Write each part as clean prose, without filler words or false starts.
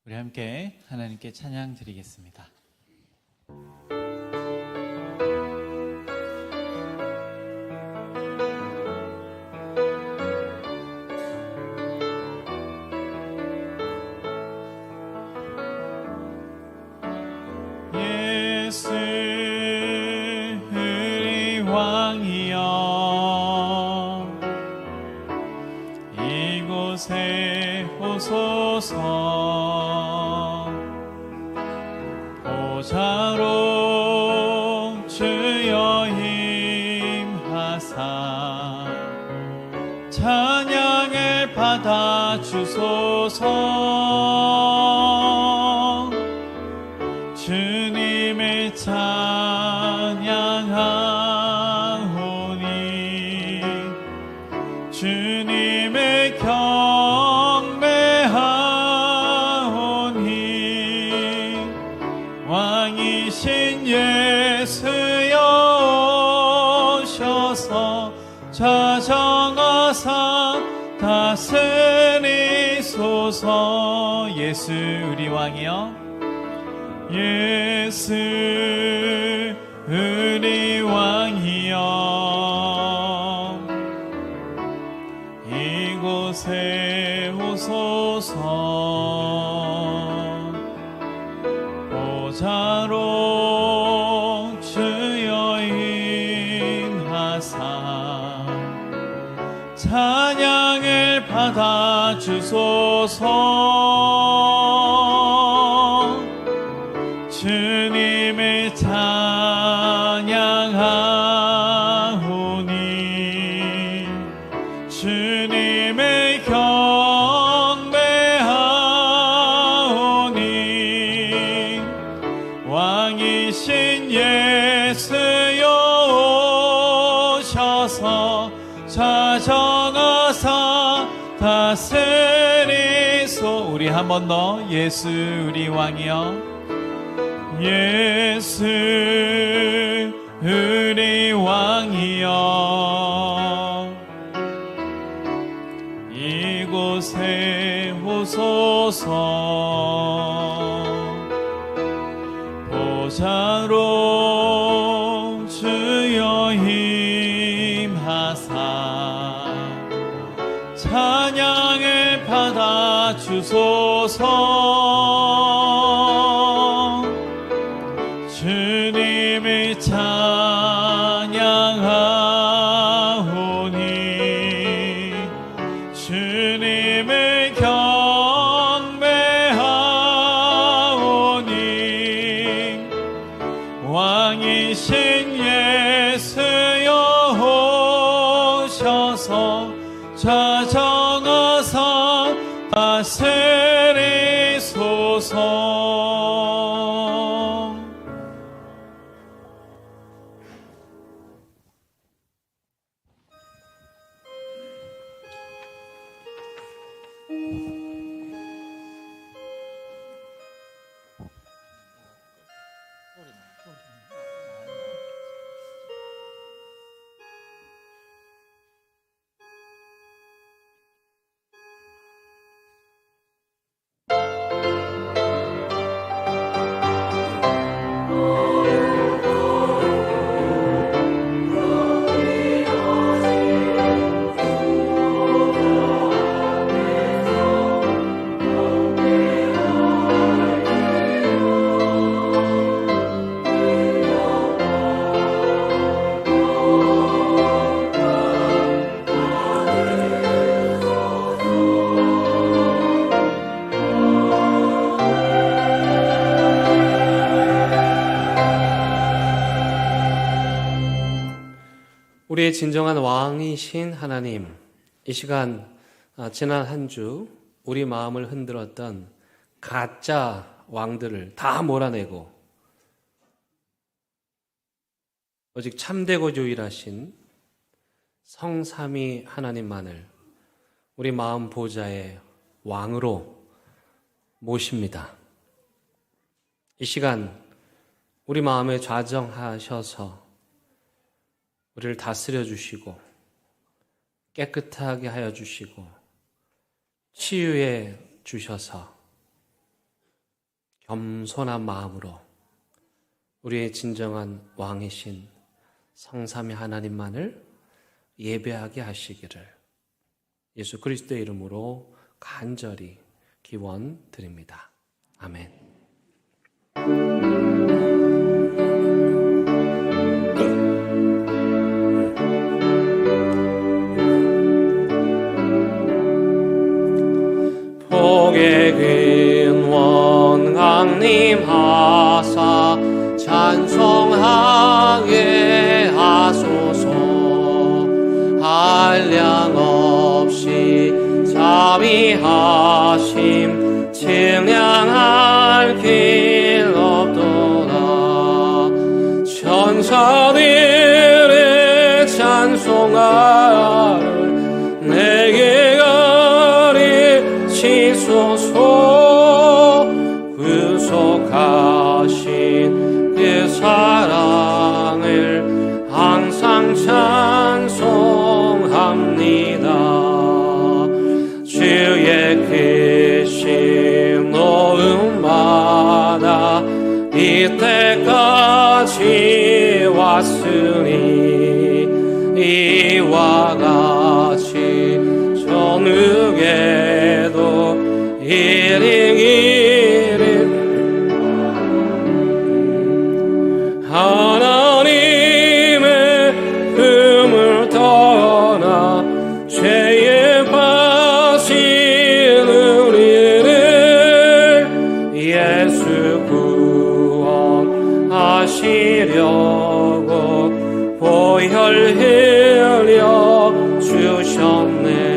우리 함께 하나님께 찬양 드리겠습니다. 예수 우리 왕이여 이곳에 오소서 보좌로 주여 임하사 찬양을 받아 주소서 주님을 찬양하오니 주님을 경배하오니 왕이신 예수여 오셔서 좌정하사 다스리소서. 예수 우리 왕이여 예수 우리 왕이여 이곳에 오소서 보좌로 주여 임하사 찬양을 받아 주소서 주님을 찬양하오니 주님을 경배하오니 왕이신 예수여 오셔서 좌정하사 다스리소. 우리 한 번 더 예수 우리 왕이여 예수 우리 왕이여 이곳에 오소서 보좌로 주여 임하사 찬양을 받아 주소서 주님을 찬양하오니 주님을 경배하오니 왕이신 예수여 오셔서 좌정하사 다스리소서. 우리의 진정한 왕이신 하나님, 이 시간 지난 한 주 우리 마음을 흔들었던 가짜 왕들을 다 몰아내고 오직 참되고 유일하신 성삼위 하나님만을 우리 마음 보좌의 왕으로 모십니다. 이 시간 우리 마음에 좌정하셔서 우리를 다스려 주시고 깨끗하게 하여 주시고 치유해 주셔서 겸손한 마음으로 우리의 진정한 왕이신 성삼위 하나님만을 예배하게 하시기를 예수 그리스도의 이름으로 간절히 기원드립니다. 아멘. 복의 근원 강림하사 찬송하게 하소서. 한량 없이 자비하심 증량할 길 없도다. 천사들의 찬송하를 내게 가르치소서. 구속하신 그 사랑을 항상 찬송합니다. 주의 크신 노음마다 이때까지 왔으니 이와 같이 전후에도 일일이 하나님의 품을 떠나 죄에 빠진 우리를 예수 구원하시려고 보혈 흘려 주셨네.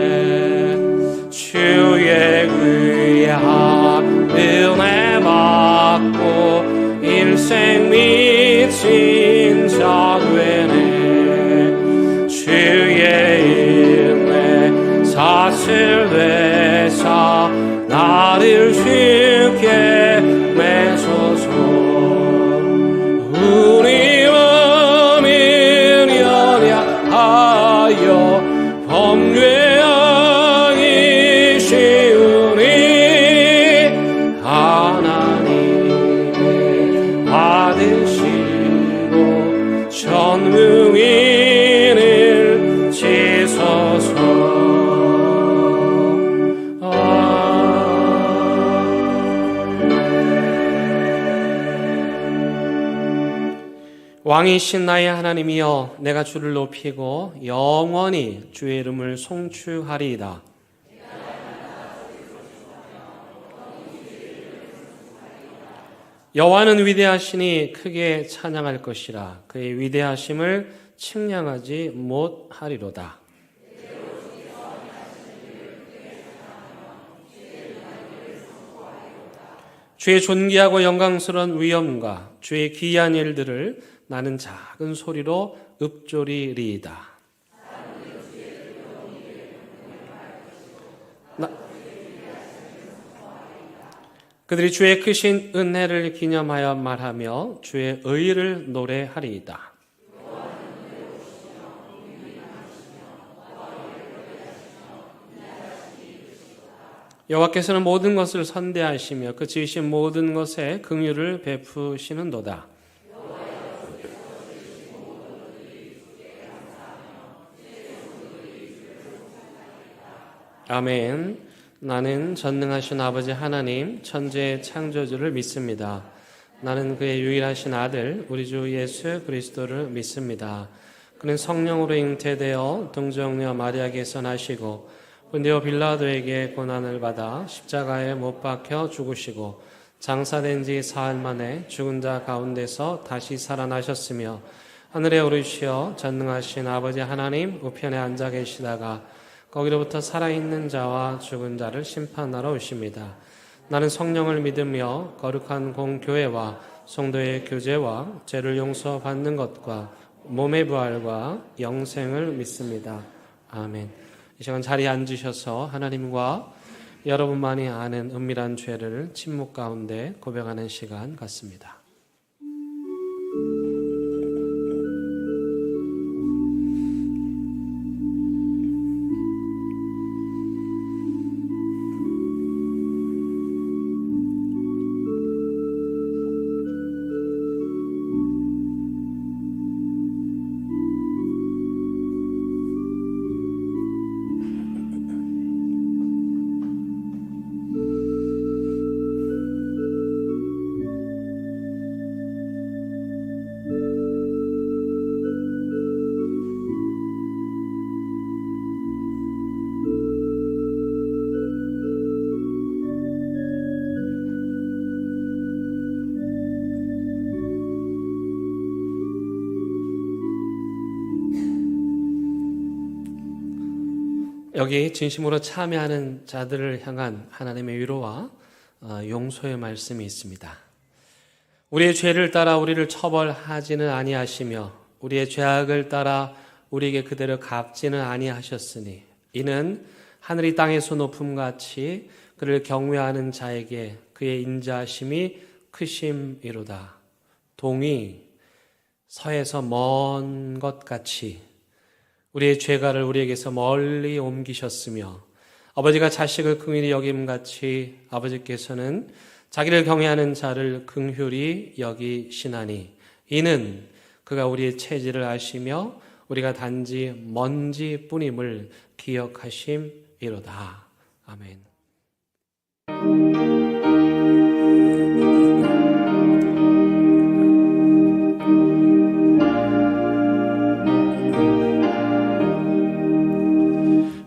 주의 의한 은혜 받고 일생 미친 자 되네. 주의 은혜 사슬되사 나를 쉽게 매소서. 우리와 밀연하여 범죄하기 쉬우니 하나님이 받으시고 전무인을 지소서. 왕이신 나의 하나님이여, 내가 주를 높이고 영원히 주의 이름을 송축하리이다. 여호와는 위대하시니 크게 찬양할 것이라. 그의 위대하심을 측량하지 못하리로다. 주의 존귀하고 영광스러운 위엄과 주의 기이한 일들을 나는 작은 소리로 읊조리리이다. 그들이 주의 크신 은혜를 기념하여 말하며 주의 의를 노래하리이다. 여호와께서는 모든 것을 선대하시며 그 지으신 모든 것에 긍휼을 베푸시는도다. 아멘. 나는 전능하신 아버지 하나님 천지의 창조주를 믿습니다. 나는 그의 유일하신 아들 우리 주 예수 그리스도를 믿습니다. 그는 성령으로 잉태되어 동정녀 마리아에게서 나시고 본디오 빌라도에게 고난을 받아 십자가에 못 박혀 죽으시고 장사된 지 사흘 만에 죽은 자 가운데서 다시 살아나셨으며 하늘에 오르시어 전능하신 아버지 하나님 우편에 앉아 계시다가 거기로부터 살아있는 자와 죽은 자를 심판하러 오십니다. 나는 성령을 믿으며 거룩한 공교회와 성도의 교제와 죄를 용서받는 것과 몸의 부활과 영생을 믿습니다. 아멘. 이 시간 자리에 앉으셔서 하나님과 여러분만이 아는 은밀한 죄를 침묵 가운데 고백하는 시간 갖습니다. 여기 진심으로 참여하는 자들을 향한 하나님의 위로와 용서의 말씀이 있습니다. 우리의 죄를 따라 우리를 처벌하지는 아니하시며 우리의 죄악을 따라 우리에게 그대로 갚지는 아니하셨으니 이는 하늘이 땅에서 높음같이 그를 경외하는 자에게 그의 인자심이 크심이로다. 동이 서에서 먼 것 같이 우리의 죄가를 우리에게서 멀리 옮기셨으며 아버지가 자식을 긍휼히 여김같이 아버지께서는 자기를 경외하는 자를 긍휼히 여기시나니 이는 그가 우리의 체질을 아시며 우리가 단지 먼지뿐임을 기억하심이로다. 아멘.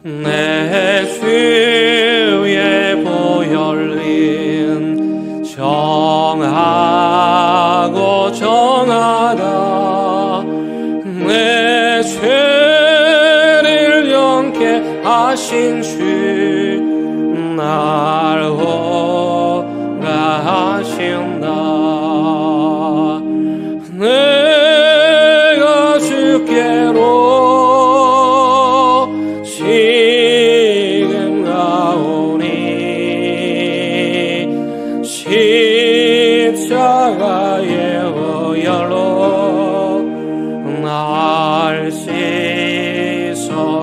내 주의 보 열린 정하고 정하다 내 죄를 영케 하신 주 날 오라 하신다. 내가 주께로 지금 가오니 십자가의 보혈로 날 씻어주소서.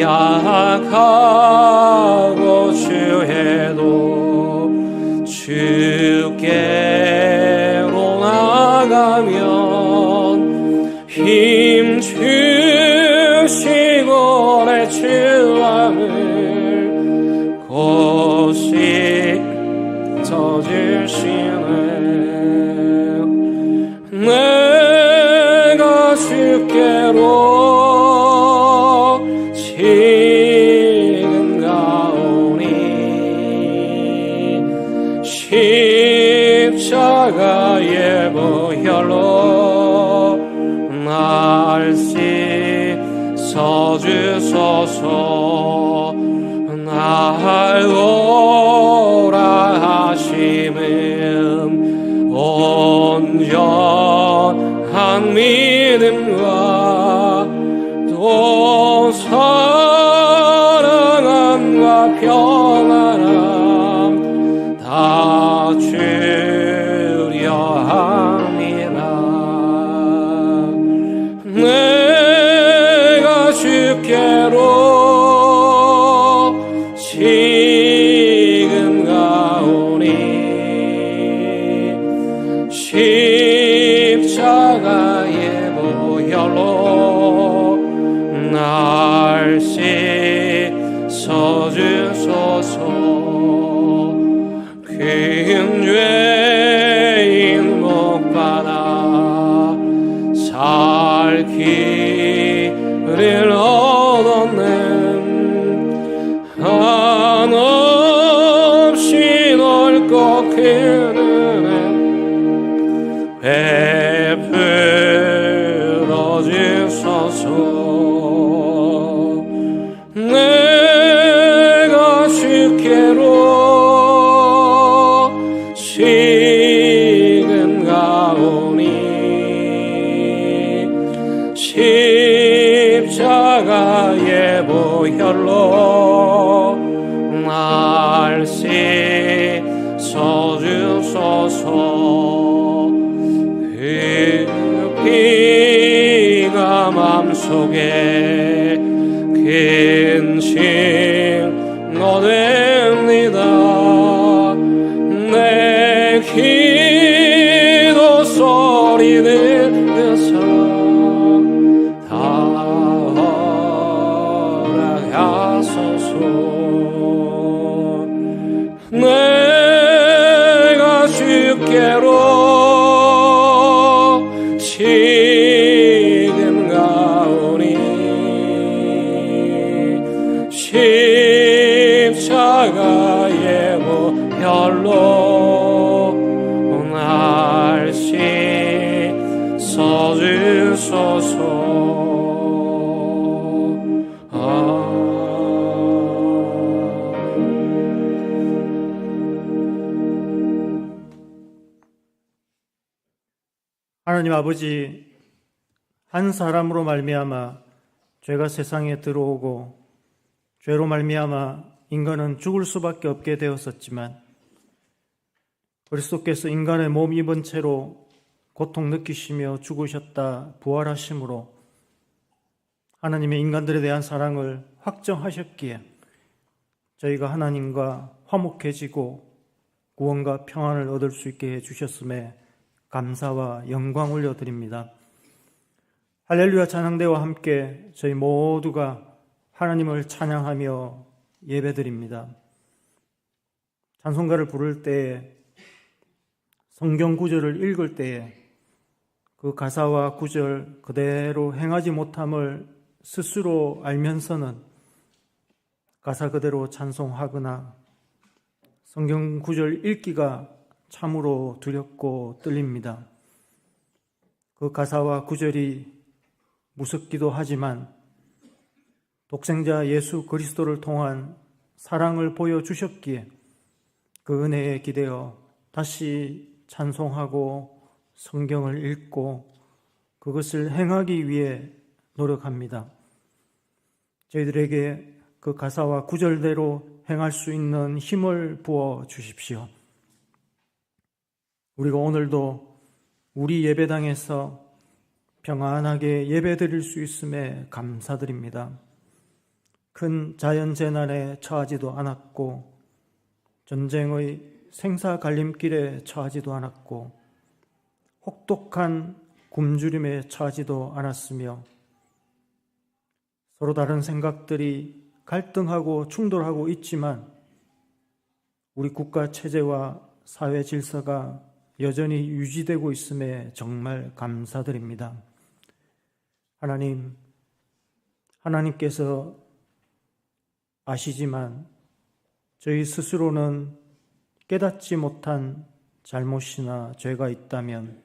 약하고 주해도 주께로 나가면 힘 주시고 내 죄함을 곧이 져주시네. 내가 주께로 지금 가오니 십자가의 보혈로 날 씻어주소서. 날 오라 하심은 온전한 믿음과 또 사랑함과 평안함 다 주려 합니다. 내가 주께로 지금 가오니 십자가의 보혈로 날 씻어주소서. 큰 죄인 목받아 살 길을 얻었네. 한없이 넓고 큰 은혜 베풀어 주소서. 내가 주께로 지금 가오니 십자가의 보혈로 날 씻어주소서. 그 피가 맘속에 큰 증거 됩니다. 내 기도 소리 들으사 다 허락하소서. 내가 주께로 지금 가오니 십자가의 보혈로 날 씻어주소서. 하나님 아버지, 한 사람으로 말미암아 죄가 세상에 들어오고 죄로 말미암아 인간은 죽을 수밖에 없게 되었었지만 그리스도께서 인간의 몸 입은 채로 고통 느끼시며 죽으셨다 부활하심으로 하나님의 인간들에 대한 사랑을 확정하셨기에 저희가 하나님과 화목해지고 구원과 평안을 얻을 수 있게 해주셨음에 감사와 영광 올려드립니다. 할렐루야 찬양대와 함께 저희 모두가 하나님을 찬양하며 예배드립니다. 찬송가를 부를 때에, 성경 구절을 읽을 때에 그 가사와 구절 그대로 행하지 못함을 스스로 알면서는 가사 그대로 찬송하거나 성경 구절 읽기가 참으로 두렵고 떨립니다. 그 가사와 구절이 무섭기도 하지만 독생자 예수 그리스도를 통한 사랑을 보여주셨기에 그 은혜에 기대어 다시 찬송하고 성경을 읽고 그것을 행하기 위해 노력합니다. 저희들에게 그 가사와 구절대로 행할 수 있는 힘을 부어 주십시오. 우리가 오늘도 우리 예배당에서 평안하게 예배드릴 수 있음에 감사드립니다. 큰 자연재난에 처하지도 않았고 전쟁의 생사 갈림길에 처하지도 않았고 혹독한 굶주림에 처하지도 않았으며 서로 다른 생각들이 갈등하고 충돌하고 있지만 우리 국가 체제와 사회 질서가 여전히 유지되고 있음에 정말 감사드립니다. 하나님께서 아시지만 저희 스스로는 깨닫지 못한 잘못이나 죄가 있다면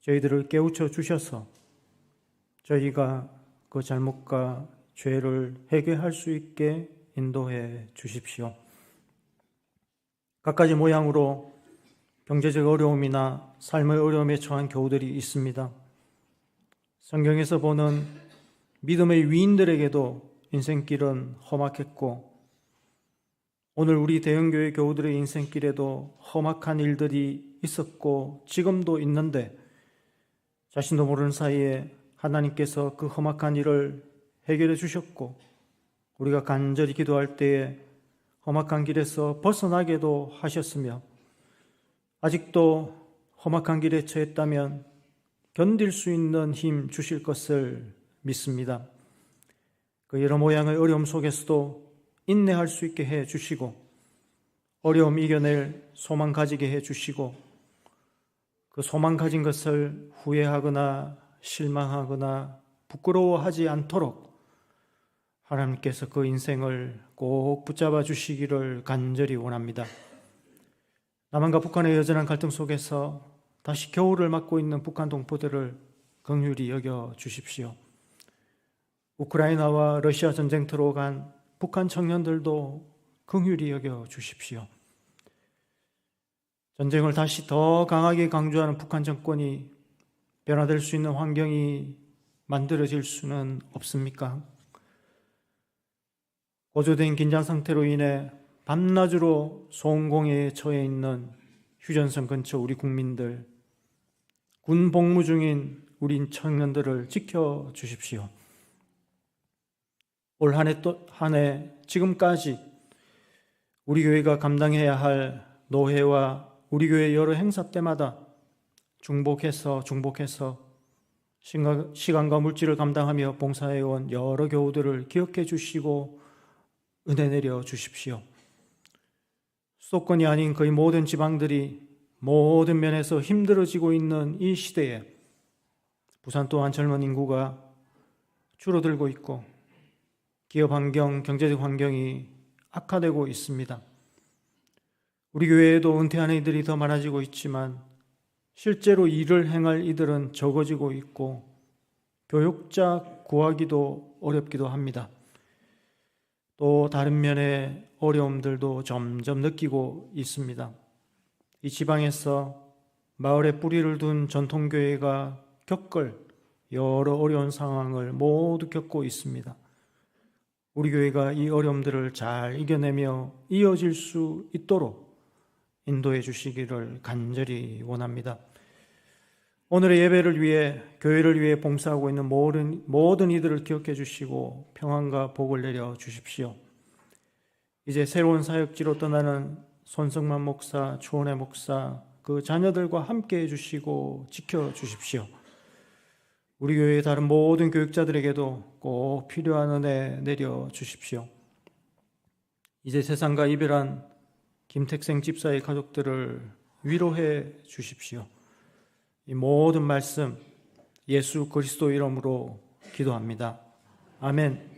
저희들을 깨우쳐 주셔서 저희가 그 잘못과 죄를 회개할 수 있게 인도해 주십시오. 갖가지 모양으로 경제적 어려움이나 삶의 어려움에 처한 교우들이 있습니다. 성경에서 보는 믿음의 위인들에게도 인생길은 험악했고 오늘 우리 대형교회 교우들의 인생길에도 험악한 일들이 있었고 지금도 있는데 자신도 모르는 사이에 하나님께서 그 험악한 일을 해결해 주셨고 우리가 간절히 기도할 때에 험악한 길에서 벗어나게도 하셨으며 아직도 험악한 길에 처했다면 견딜 수 있는 힘 주실 것을 믿습니다. 그 여러 모양의 어려움 속에서도 인내할 수 있게 해 주시고 어려움 이겨낼 소망 가지게 해 주시고 그 소망 가진 것을 후회하거나 실망하거나 부끄러워하지 않도록 하나님께서 그 인생을 꼭 붙잡아 주시기를 간절히 원합니다. 남한과 북한의 여전한 갈등 속에서 다시 겨울을 맞고 있는 북한 동포들을 긍휼히 여겨 주십시오. 우크라이나와 러시아 전쟁터로 간 북한 청년들도 긍휼히 여겨 주십시오. 전쟁을 다시 더 강하게 강조하는 북한 정권이 변화될 수 있는 환경이 만들어질 수는 없습니까? 고조된 긴장 상태로 인해 밤낮으로 소음공해에 처해 있는 휴전선 근처 우리 국민들, 군 복무 중인 우리 청년들을 지켜주십시오. 올 한 해 지금까지 우리 교회가 감당해야 할 노회와 우리 교회 여러 행사 때마다 중복해서 시간과 물질을 감당하며 봉사해온 여러 교우들을 기억해 주시고 은혜 내려 주십시오. 수도권이 아닌 거의 모든 지방들이 모든 면에서 힘들어지고 있는 이 시대에 부산 또한 젊은 인구가 줄어들고 있고 기업 환경, 경제적 환경이 악화되고 있습니다. 우리 교회에도 은퇴하는 이들이 더 많아지고 있지만 실제로 일을 행할 이들은 적어지고 있고 교육자 구하기도 어렵기도 합니다. 또 다른 면의 어려움들도 점점 느끼고 있습니다. 이 지방에서 마을에 뿌리를 둔 전통교회가 겪을 여러 어려운 상황을 모두 겪고 있습니다. 우리 교회가 이 어려움들을 잘 이겨내며 이어질 수 있도록 인도해 주시기를 간절히 원합니다. 오늘의 예배를 위해, 교회를 위해 봉사하고 있는 모든 이들을 기억해 주시고 평안과 복을 내려 주십시오. 이제 새로운 사역지로 떠나는 손성만 목사, 추원의 목사, 그 자녀들과 함께 해주시고 지켜주십시오. 우리 교회의 다른 모든 교육자들에게도 꼭 필요한 은혜 내려주십시오. 이제 세상과 이별한 김택생 집사의 가족들을 위로해 주십시오. 이 모든 말씀 예수 그리스도 이름으로 기도합니다. 아멘.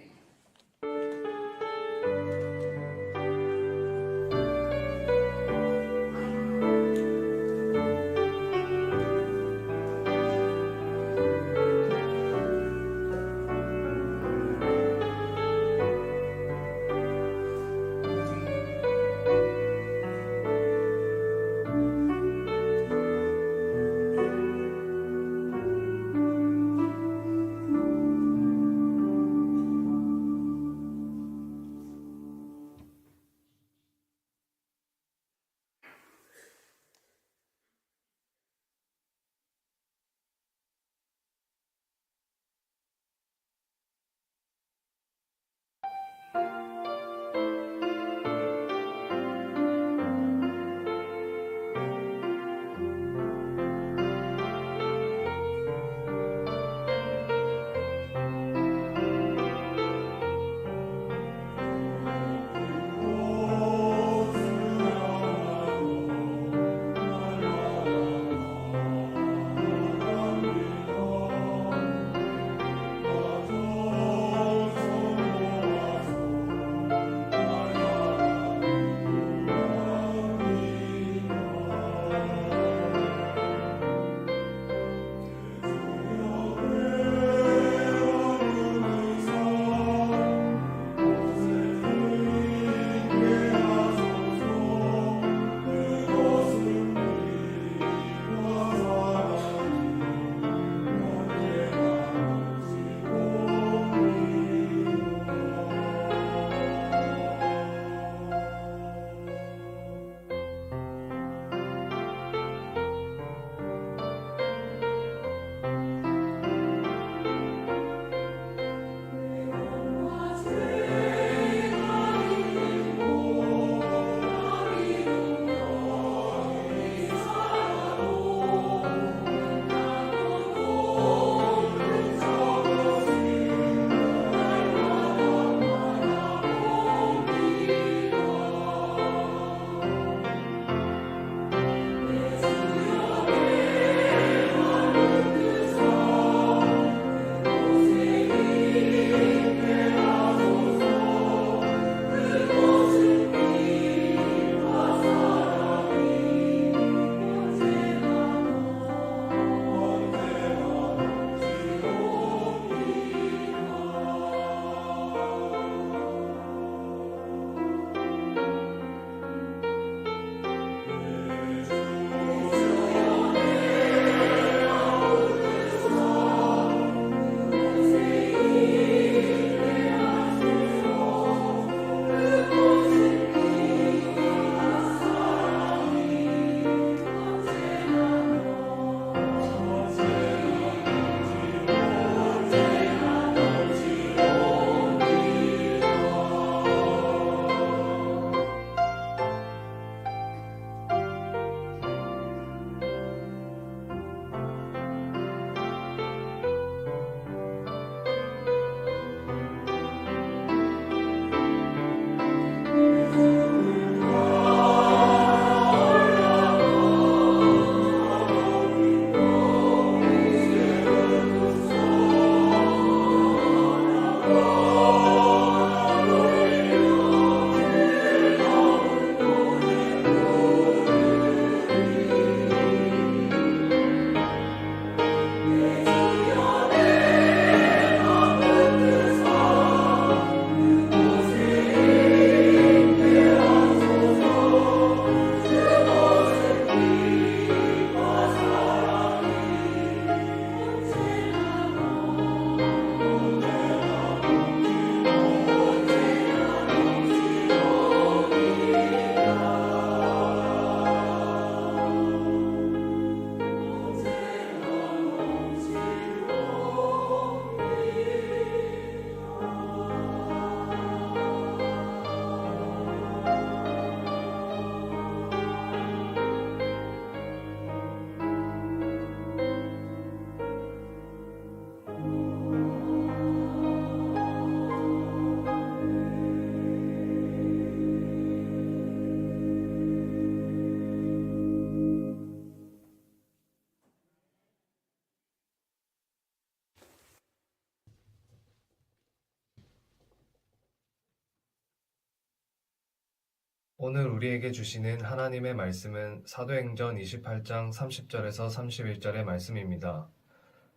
오늘 우리에게 주시는 하나님의 말씀은 사도행전 28장 30절에서 31절의 말씀입니다.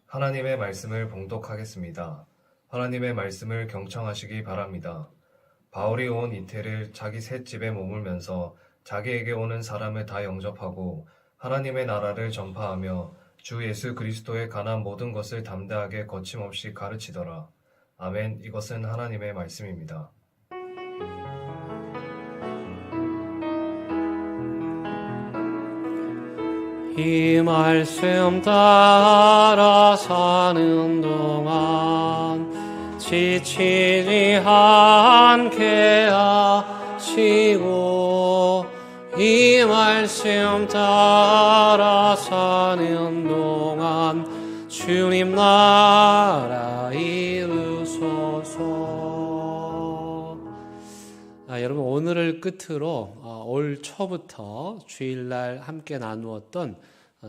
하나님의 말씀을 봉독하겠습니다. 하나님의 말씀을 경청하시기 바랍니다. 바울이 온 이태를 자기 셋집에 머물면서 자기에게 오는 사람을 다 영접하고 하나님의 나라를 전파하며 주 예수 그리스도에 관한 모든 것을 담대하게 거침없이 가르치더라. 아멘. 이것은 하나님의 말씀입니다. 이 말씀 따라 사는 동안 지치지 않게 하시고 이 말씀 따라 사는 동안 주님 나라 이루소서. 여러분, 오늘을 끝으로 올 초부터 주일날 함께 나누었던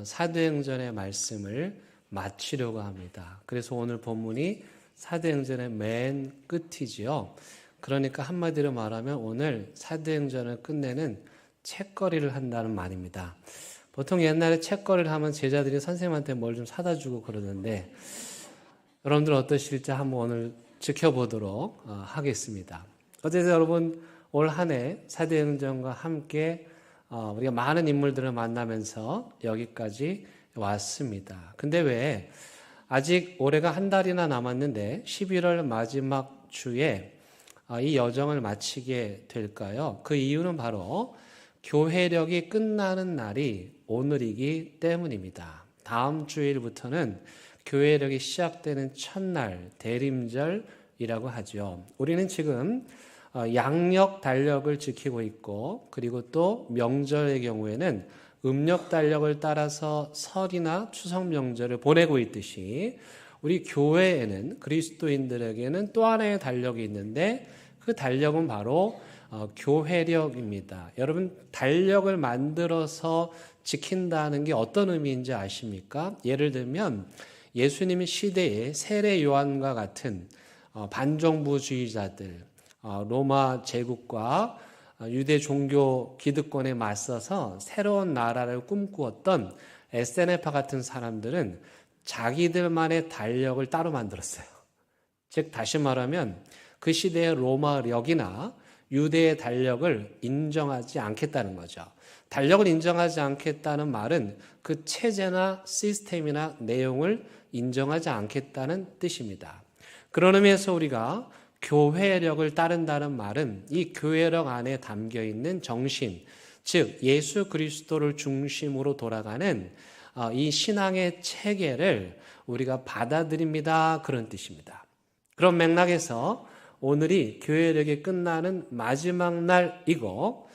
사도행전의 말씀을 마치려고 합니다. 그래서 오늘 본문이 사도행전의 맨 끝이지요. 그러니까 한마디로 말하면 오늘 사도행전을 끝내는 책거리를 한다는 말입니다. 보통 옛날에 책거리를 하면 제자들이 선생님한테 뭘 좀 사다 주고 그러는데 여러분들 어떠실지 한번 오늘 지켜보도록 하겠습니다. 어쨌든 여러분, 올 한 해 사도행전과 함께 우리가 많은 인물들을 만나면서 여기까지 왔습니다. 근데 왜 아직 올해가 한 달이나 남았는데 11월 마지막 주에 이 여정을 마치게 될까요? 그 이유는 바로 교회력이 끝나는 날이 오늘이기 때문입니다. 다음 주일부터는 교회력이 시작되는 첫날, 대림절이라고 하죠. 우리는 지금 양력 달력을 지키고 있고, 그리고 또 명절의 경우에는 음력 달력을 따라서 설이나 추석 명절을 보내고 있듯이 우리 교회에는, 그리스도인들에게는 또 하나의 달력이 있는데 그 달력은 바로 교회력입니다. 여러분, 달력을 만들어서 지킨다는 게 어떤 의미인지 아십니까? 예를 들면 예수님의 시대에 세례 요한과 같은 반정부주의자들, 로마 제국과 유대 종교 기득권에 맞서서 새로운 나라를 꿈꾸었던 에세네파 같은 사람들은 자기들만의 달력을 따로 만들었어요. 즉 다시 말하면 그 시대의 로마력이나 유대의 달력을 인정하지 않겠다는 거죠. 달력을 인정하지 않겠다는 말은 그 체제나 시스템이나 내용을 인정하지 않겠다는 뜻입니다. 그런 의미에서 우리가 교회력을 따른다는 말은 이 교회력 안에 담겨 있는 정신, 즉 예수 그리스도를 중심으로 돌아가는 이 신앙의 체계를 우리가 받아들입니다. 그런 뜻입니다. 그런 맥락에서 오늘이 교회력이 끝나는 마지막 날이고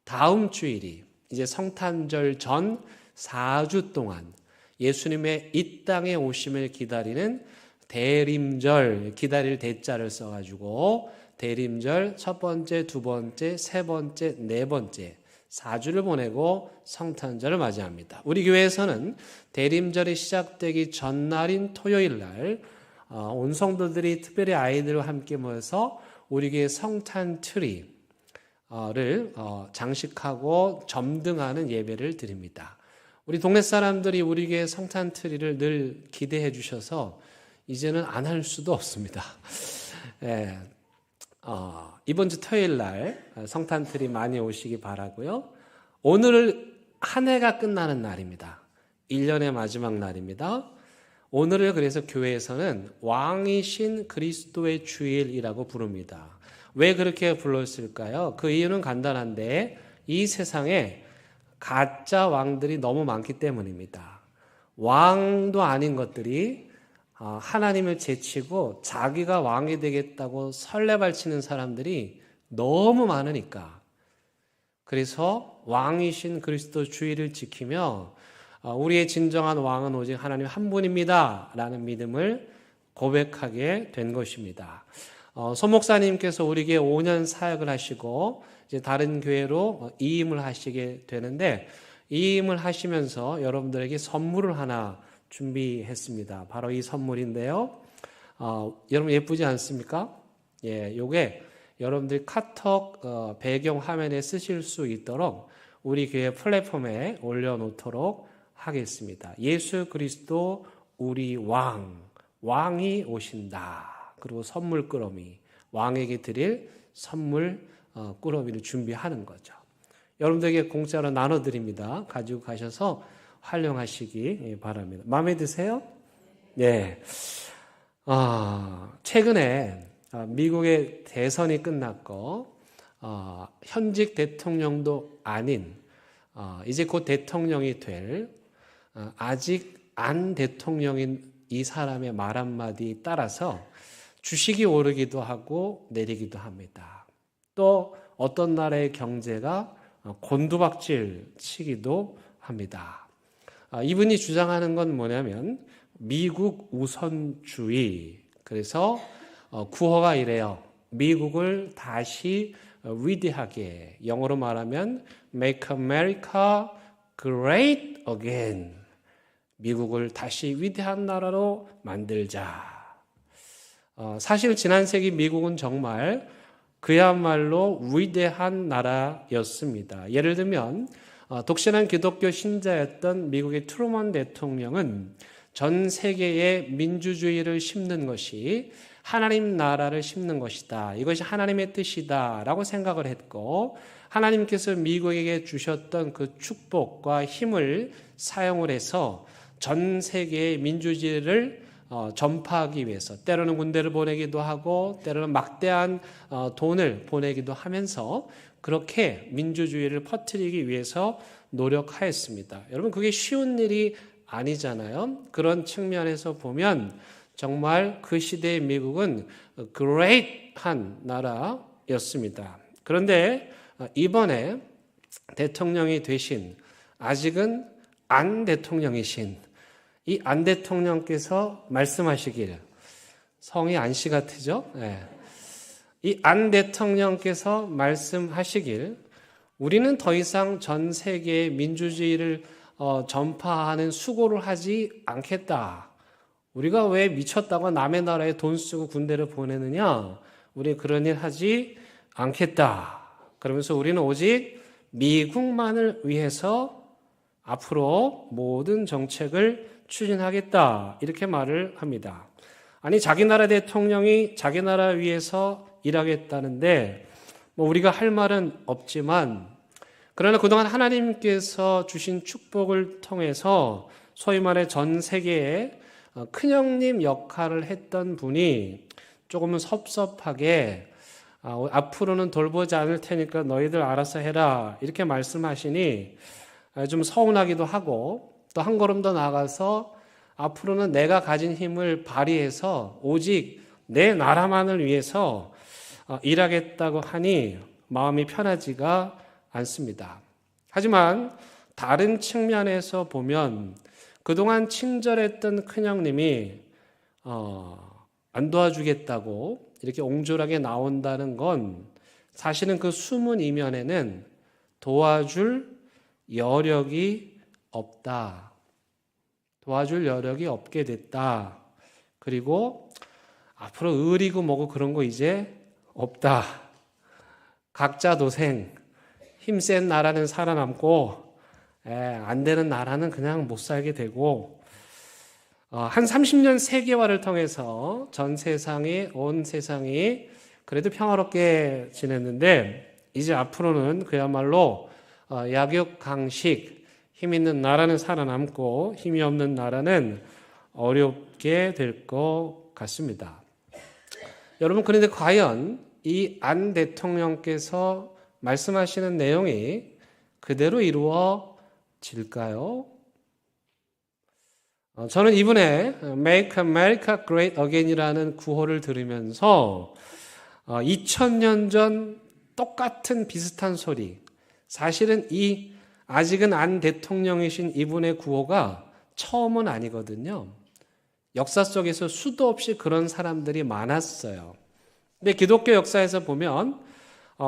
다음 주일이 이제 성탄절 전 4주 동안 예수님의 이 땅에 오심을 기다리는 대림절, 기다릴 대자를 써가지고 대림절 첫 번째, 두 번째, 세 번째, 네 번째 4주를 보내고 성탄절을 맞이합니다. 우리 교회에서는 대림절이 시작되기 전날인 토요일 날 온 성도들이 특별히 아이들과 함께 모여서 우리 교회 성탄 트리를 장식하고 점등하는 예배를 드립니다. 우리 동네 사람들이 우리 교회 성탄 트리를 늘 기대해 주셔서 이제는 안 할 수도 없습니다. 예, 이번 주 토요일 날 성탄 트리 많이 오시기 바라고요. 오늘 한 해가 끝나는 날입니다. 1년의 마지막 날입니다. 오늘을 그래서 교회에서는 왕이신 그리스도의 주일이라고 부릅니다. 왜 그렇게 불렀을까요? 그 이유는 간단한데 이 세상에 가짜 왕들이 너무 많기 때문입니다. 왕도 아닌 것들이 하나님을 제치고 자기가 왕이 되겠다고 설레발치는 사람들이 너무 많으니까, 그래서 왕이신 그리스도 주의를 지키며 우리의 진정한 왕은 오직 하나님 한 분입니다 라는 믿음을 고백하게 된 것입니다. 소 목사님께서 우리 교회 5년 사역을 하시고 이제 다른 교회로 이임을 하시게 되는데, 이임을 하시면서 여러분들에게 선물을 하나 준비했습니다. 바로 이 선물인데요. 여러분 예쁘지 않습니까? 예, 요게 여러분들이 카톡 배경 화면에 쓰실 수 있도록 우리 교회 플랫폼에 올려놓도록 하겠습니다. 예수 그리스도 우리 왕이 오신다. 그리고 선물 꾸러미, 왕에게 드릴 선물 꾸러미를 준비하는 거죠. 여러분들에게 공짜로 나눠드립니다. 가지고 가셔서 활용하시기 바랍니다. 마음에 드세요? 네. 최근에 미국의 대선이 끝났고 현직 대통령도 아닌 이제 곧 대통령이 될 아직 안 대통령인 이 사람의 말 한마디 따라서 주식이 오르기도 하고 내리기도 합니다. 또 어떤 나라의 경제가 곤두박질 치기도 합니다. 이분이 주장하는 건 뭐냐면 미국 우선주의. 그래서 구호가 이래요. 미국을 다시 위대하게, 영어로 말하면 Make America Great Again. 미국을 다시 위대한 나라로 만들자. 사실 지난 세기 미국은 정말 그야말로 위대한 나라였습니다. 예를 들면 독실한 기독교 신자였던 미국의 트루먼 대통령은 전 세계에 민주주의를 심는 것이 하나님 나라를 심는 것이다. 이것이 하나님의 뜻이다 라고 생각을 했고, 하나님께서 미국에게 주셨던 그 축복과 힘을 사용을 해서 전 세계의 민주주의를 전파하기 위해서 때로는 군대를 보내기도 하고 때로는 막대한 돈을 보내기도 하면서 그렇게 민주주의를 퍼뜨리기 위해서 노력하였습니다. 여러분, 그게 쉬운 일이 아니잖아요. 그런 측면에서 보면 정말 그 시대의 미국은 great한 나라였습니다. 그런데 이번에 대통령이 되신, 아직은 안 대통령이신 이 안 대통령께서 말씀하시길, 성이 안씨 같으죠? 네. 이 안 대통령께서 말씀하시길, 우리는 더 이상 전 세계의 민주주의를 전파하는 수고를 하지 않겠다. 우리가 왜 미쳤다고 남의 나라에 돈 쓰고 군대를 보내느냐? 우리 그런 일 하지 않겠다. 그러면서 우리는 오직 미국만을 위해서 앞으로 모든 정책을 추진하겠다. 이렇게 말을 합니다. 아니, 자기 나라 대통령이 자기 나라 위해서 일하겠다는데 우리가 할 말은 없지만, 그러나 그동안 하나님께서 주신 축복을 통해서 소위 말해 전 세계에 큰형님 역할을 했던 분이 조금은 섭섭하게 앞으로는 돌보지 않을 테니까 너희들 알아서 해라 이렇게 말씀하시니 좀 서운하기도 하고, 또 한 걸음 더 나아가서 앞으로는 내가 가진 힘을 발휘해서 오직 내 나라만을 위해서 일하겠다고 하니 마음이 편하지가 않습니다. 하지만 다른 측면에서 보면 그동안 친절했던 큰형님이 안 도와주겠다고 이렇게 옹졸하게 나온다는 건 사실은 그 숨은 이면에는 도와줄 여력이 없다. 도와줄 여력이 없게 됐다. 그리고 앞으로 의리고 뭐고 그런 거 이제 없다. 각자 도생, 힘센 나라는 살아남고 안 되는 나라는 그냥 못 살게 되고, 한 30년 세계화를 통해서 전 세상이, 온 세상이 그래도 평화롭게 지냈는데 이제 앞으로는 그야말로 약육강식, 힘 있는 나라는 살아남고 힘이 없는 나라는 어렵게 될 것 같습니다. 여러분, 그런데 과연 이 안 대통령께서 말씀하시는 내용이 그대로 이루어질까요? 저는 이번에 Make America Great Again이라는 구호를 들으면서 2000년 전 똑같은 비슷한 소리, 사실은 이 아직은 안 대통령이신 이분의 구호가 처음은 아니거든요. 역사 속에서 수도 없이 그런 사람들이 많았어요. 근데 기독교 역사에서 보면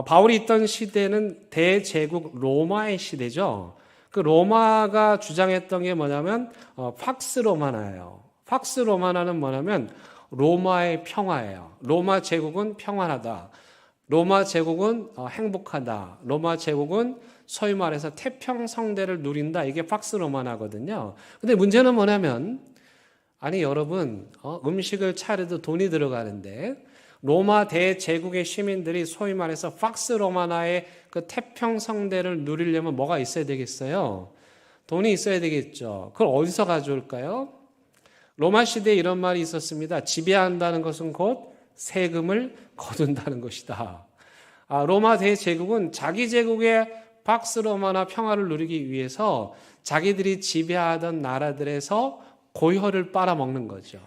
바울이 있던 시대는 대제국 로마의 시대죠. 그 로마가 주장했던 게 뭐냐면 팍스 로마나예요. 팍스 로마나는 뭐냐면 로마의 평화예요. 로마 제국은 평안하다. 로마 제국은 행복하다. 로마 제국은 소위 말해서 태평성대를 누린다. 이게 팍스 로마나거든요. 근데 문제는 뭐냐면, 아니 여러분, 음식을 차려도 돈이 들어가는데 로마 대제국의 시민들이 소위 말해서 팍스 로마나의 그 태평성대를 누리려면 뭐가 있어야 되겠어요? 돈이 있어야 되겠죠. 그걸 어디서 가져올까요? 로마 시대에 이런 말이 있었습니다. 지배한다는 것은 곧 세금을 거둔다는 것이다. 로마 대제국은 자기 제국의 팍스 로마나 평화를 누리기 위해서 자기들이 지배하던 나라들에서 고혈을 빨아먹는 거죠.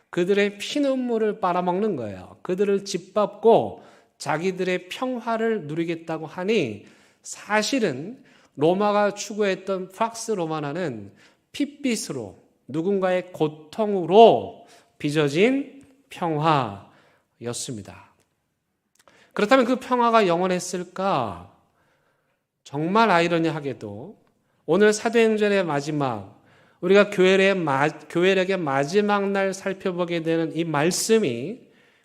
그들의 피눈물을 빨아먹는 거예요. 그들을 짓밟고 자기들의 평화를 누리겠다고 하니 사실은 로마가 추구했던 팍스 로마나는 핏빛으로 누군가의 고통으로 빚어진 평화였습니다. 그렇다면 그 평화가 영원했을까? 정말 아이러니하게도 오늘 사도행전의 마지막, 우리가 교회력의 마지막 날 살펴보게 되는 이 말씀이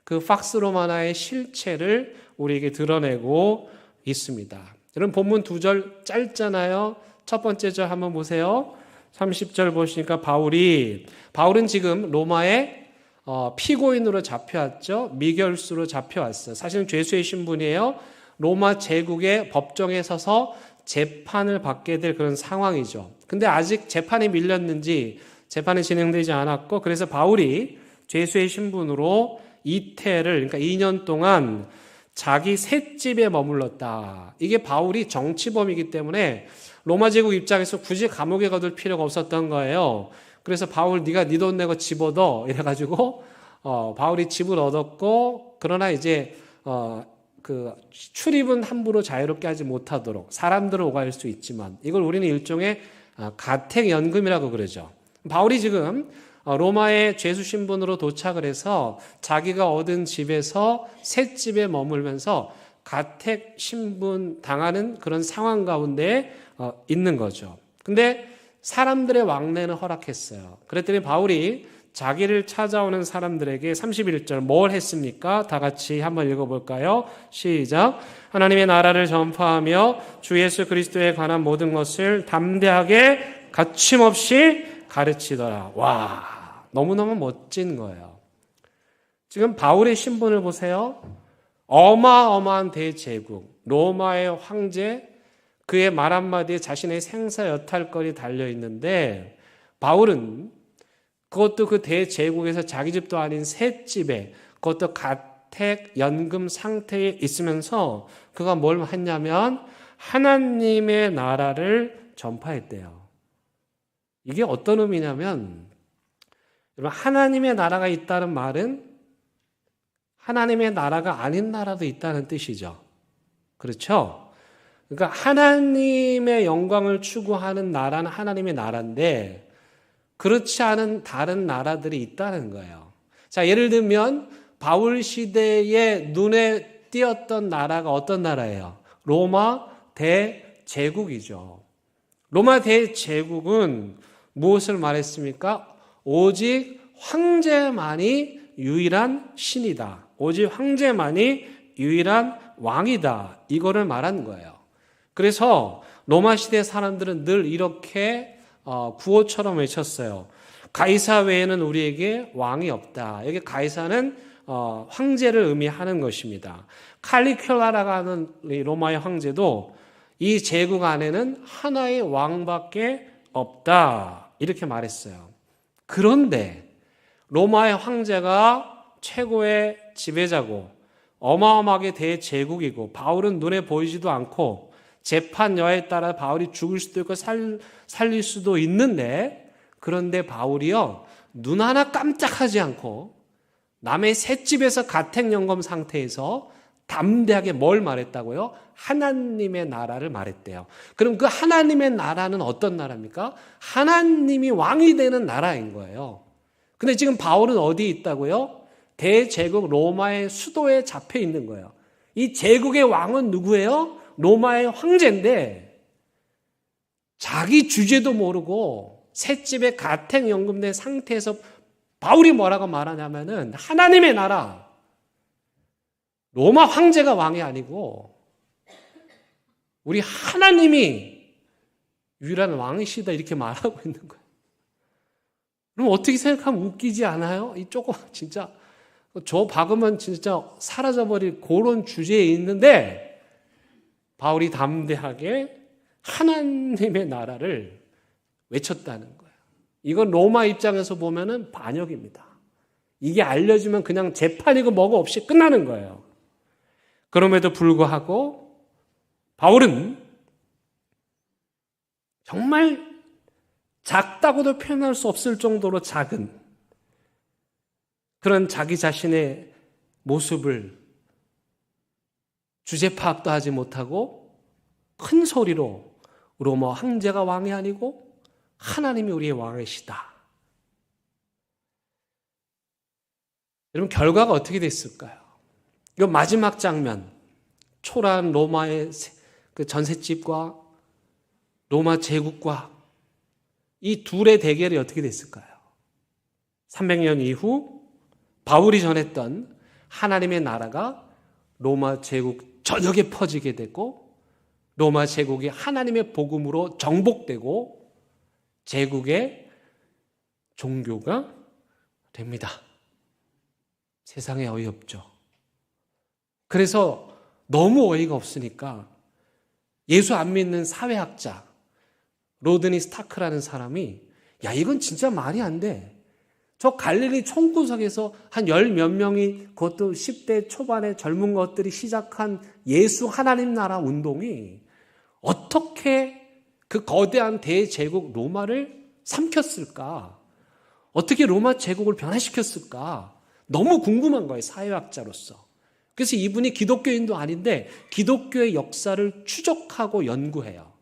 그 팍스 로마나의 실체를 우리에게 드러내고 있습니다. 여러분 본문 2절 짧잖아요. 첫 번째 절 한번 보세요. 30절 보시니까 바울은 지금 로마의 피고인으로 잡혀왔죠. 미결수로 잡혀왔어요. 사실은 죄수의 신분이에요. 로마 제국의 법정에 서서 재판을 받게 될 그런 상황이죠. 근데 아직 재판이 밀렸는지 재판이 진행되지 않았고, 그래서 바울이 죄수의 신분으로 이태를, 그러니까 2년 동안 자기 셋집에 머물렀다. 이게 바울이 정치범이기 때문에 로마 제국 입장에서 굳이 감옥에 가둘 필요가 없었던 거예요. 그래서 바울 네가 네 돈 내고 집 얻어 이래가지고 바울이 집을 얻었고, 그러나 이제 그 출입은 함부로 자유롭게 하지 못하도록 사람들을 오갈 수 있지만, 이걸 우리는 일종의 가택연금이라고 그러죠. 바울이 지금 로마의 죄수 신분으로 도착을 해서 자기가 얻은 집에서 셋집에 머물면서 가택 신분 당하는 그런 상황 가운데 있는 거죠. 근데 사람들의 왕래는 허락했어요. 그랬더니 바울이 자기를 찾아오는 사람들에게 31절 뭘 했습니까? 다 같이 한번 읽어볼까요? 시작. 하나님의 나라를 전파하며 주 예수 그리스도에 관한 모든 것을 담대하게 거침없이 가르치더라. 와, 너무너무 멋진 거예요. 지금 바울의 신분을 보세요. 어마어마한 대제국, 로마의 황제, 그의 말 한마디에 자신의 생사 여탈권이 달려있는데, 바울은 그것도 그 대제국에서 자기 집도 아닌 셋집에, 그것도 가택 연금 상태에 있으면서 그가 뭘 했냐면 하나님의 나라를 전파했대요. 이게 어떤 의미냐면, 여러분, 하나님의 나라가 있다는 말은 하나님의 나라가 아닌 나라도 있다는 뜻이죠. 그렇죠? 그러니까 하나님의 영광을 추구하는 나라는 하나님의 나라인데, 그렇지 않은 다른 나라들이 있다는 거예요. 자, 예를 들면 바울 시대에 눈에 띄었던 나라가 어떤 나라예요? 로마 대제국이죠. 로마 대제국은 무엇을 말했습니까? 오직 황제만이 유일한 신이다. 오직 황제만이 유일한 왕이다. 이거를 말한 거예요. 그래서 로마 시대 사람들은 늘 이렇게 구호처럼 외쳤어요. 가이사 외에는 우리에게 왕이 없다. 여기 가이사는 황제를 의미하는 것입니다. 칼리큘라라고 하는 로마의 황제도 이 제국 안에는 하나의 왕밖에 없다. 이렇게 말했어요. 그런데 로마의 황제가 최고의 지배자고 어마어마하게 대제국이고, 바울은 눈에 보이지도 않고 재판 여하에 따라 바울이 죽을 수도 있고 살릴 수도 있는데, 그런데 바울이요, 눈 하나 깜짝하지 않고 남의 셋집에서 가택연금 상태에서 담대하게 뭘 말했다고요? 하나님의 나라를 말했대요. 그럼 그 하나님의 나라는 어떤 나라입니까? 하나님이 왕이 되는 나라인 거예요. 근데 지금 바울은 어디에 있다고요? 대제국 로마의 수도에 잡혀 있는 거예요. 이 제국의 왕은 누구예요? 로마의 황제인데 자기 주제도 모르고 셋집에 가택연금된 상태에서 바울이 뭐라고 말하냐면은 하나님의 나라, 로마 황제가 왕이 아니고 우리 하나님이 유일한 왕이시다 이렇게 말하고 있는 거예요. 그럼 어떻게 생각하면 웃기지 않아요? 이 조금 진짜 저 박으면 진짜 사라져버릴 그런 주제에 있는데 바울이 담대하게 하나님의 나라를 외쳤다는 거예요. 이건 로마 입장에서 보면은 반역입니다. 이게 알려지면 그냥 재판이고 뭐고 없이 끝나는 거예요. 그럼에도 불구하고 바울은 정말 작다고도 표현할 수 없을 정도로 작은 그런 자기 자신의 모습을 주제 파악도 하지 못하고 큰 소리로 로마 황제가 왕이 아니고 하나님이 우리의 왕이시다. 여러분 결과가 어떻게 됐을까요? 이 마지막 장면, 초라한 로마의 그 전셋집과 로마 제국과 이 둘의 대결이 어떻게 됐을까요? 300년 이후 바울이 전했던 하나님의 나라가 로마 제국 전역에 퍼지게 되고 로마 제국이 하나님의 복음으로 정복되고 제국의 종교가 됩니다. 세상에 어이없죠. 그래서 너무 어이가 없으니까 예수 안 믿는 사회학자 로드니 스타크라는 사람이 야 이건 진짜 말이 안 돼. 저 갈릴리 총구석에서 한 열 몇 명이 그것도 10대 초반의 젊은 것들이 시작한 예수 하나님 나라 운동이 어떻게 그 거대한 대제국 로마를 삼켰을까? 어떻게 로마 제국을 변화시켰을까? 너무 궁금한 거예요, 사회학자로서. 그래서 이분이 기독교인도 아닌데 기독교의 역사를 추적하고 연구해요.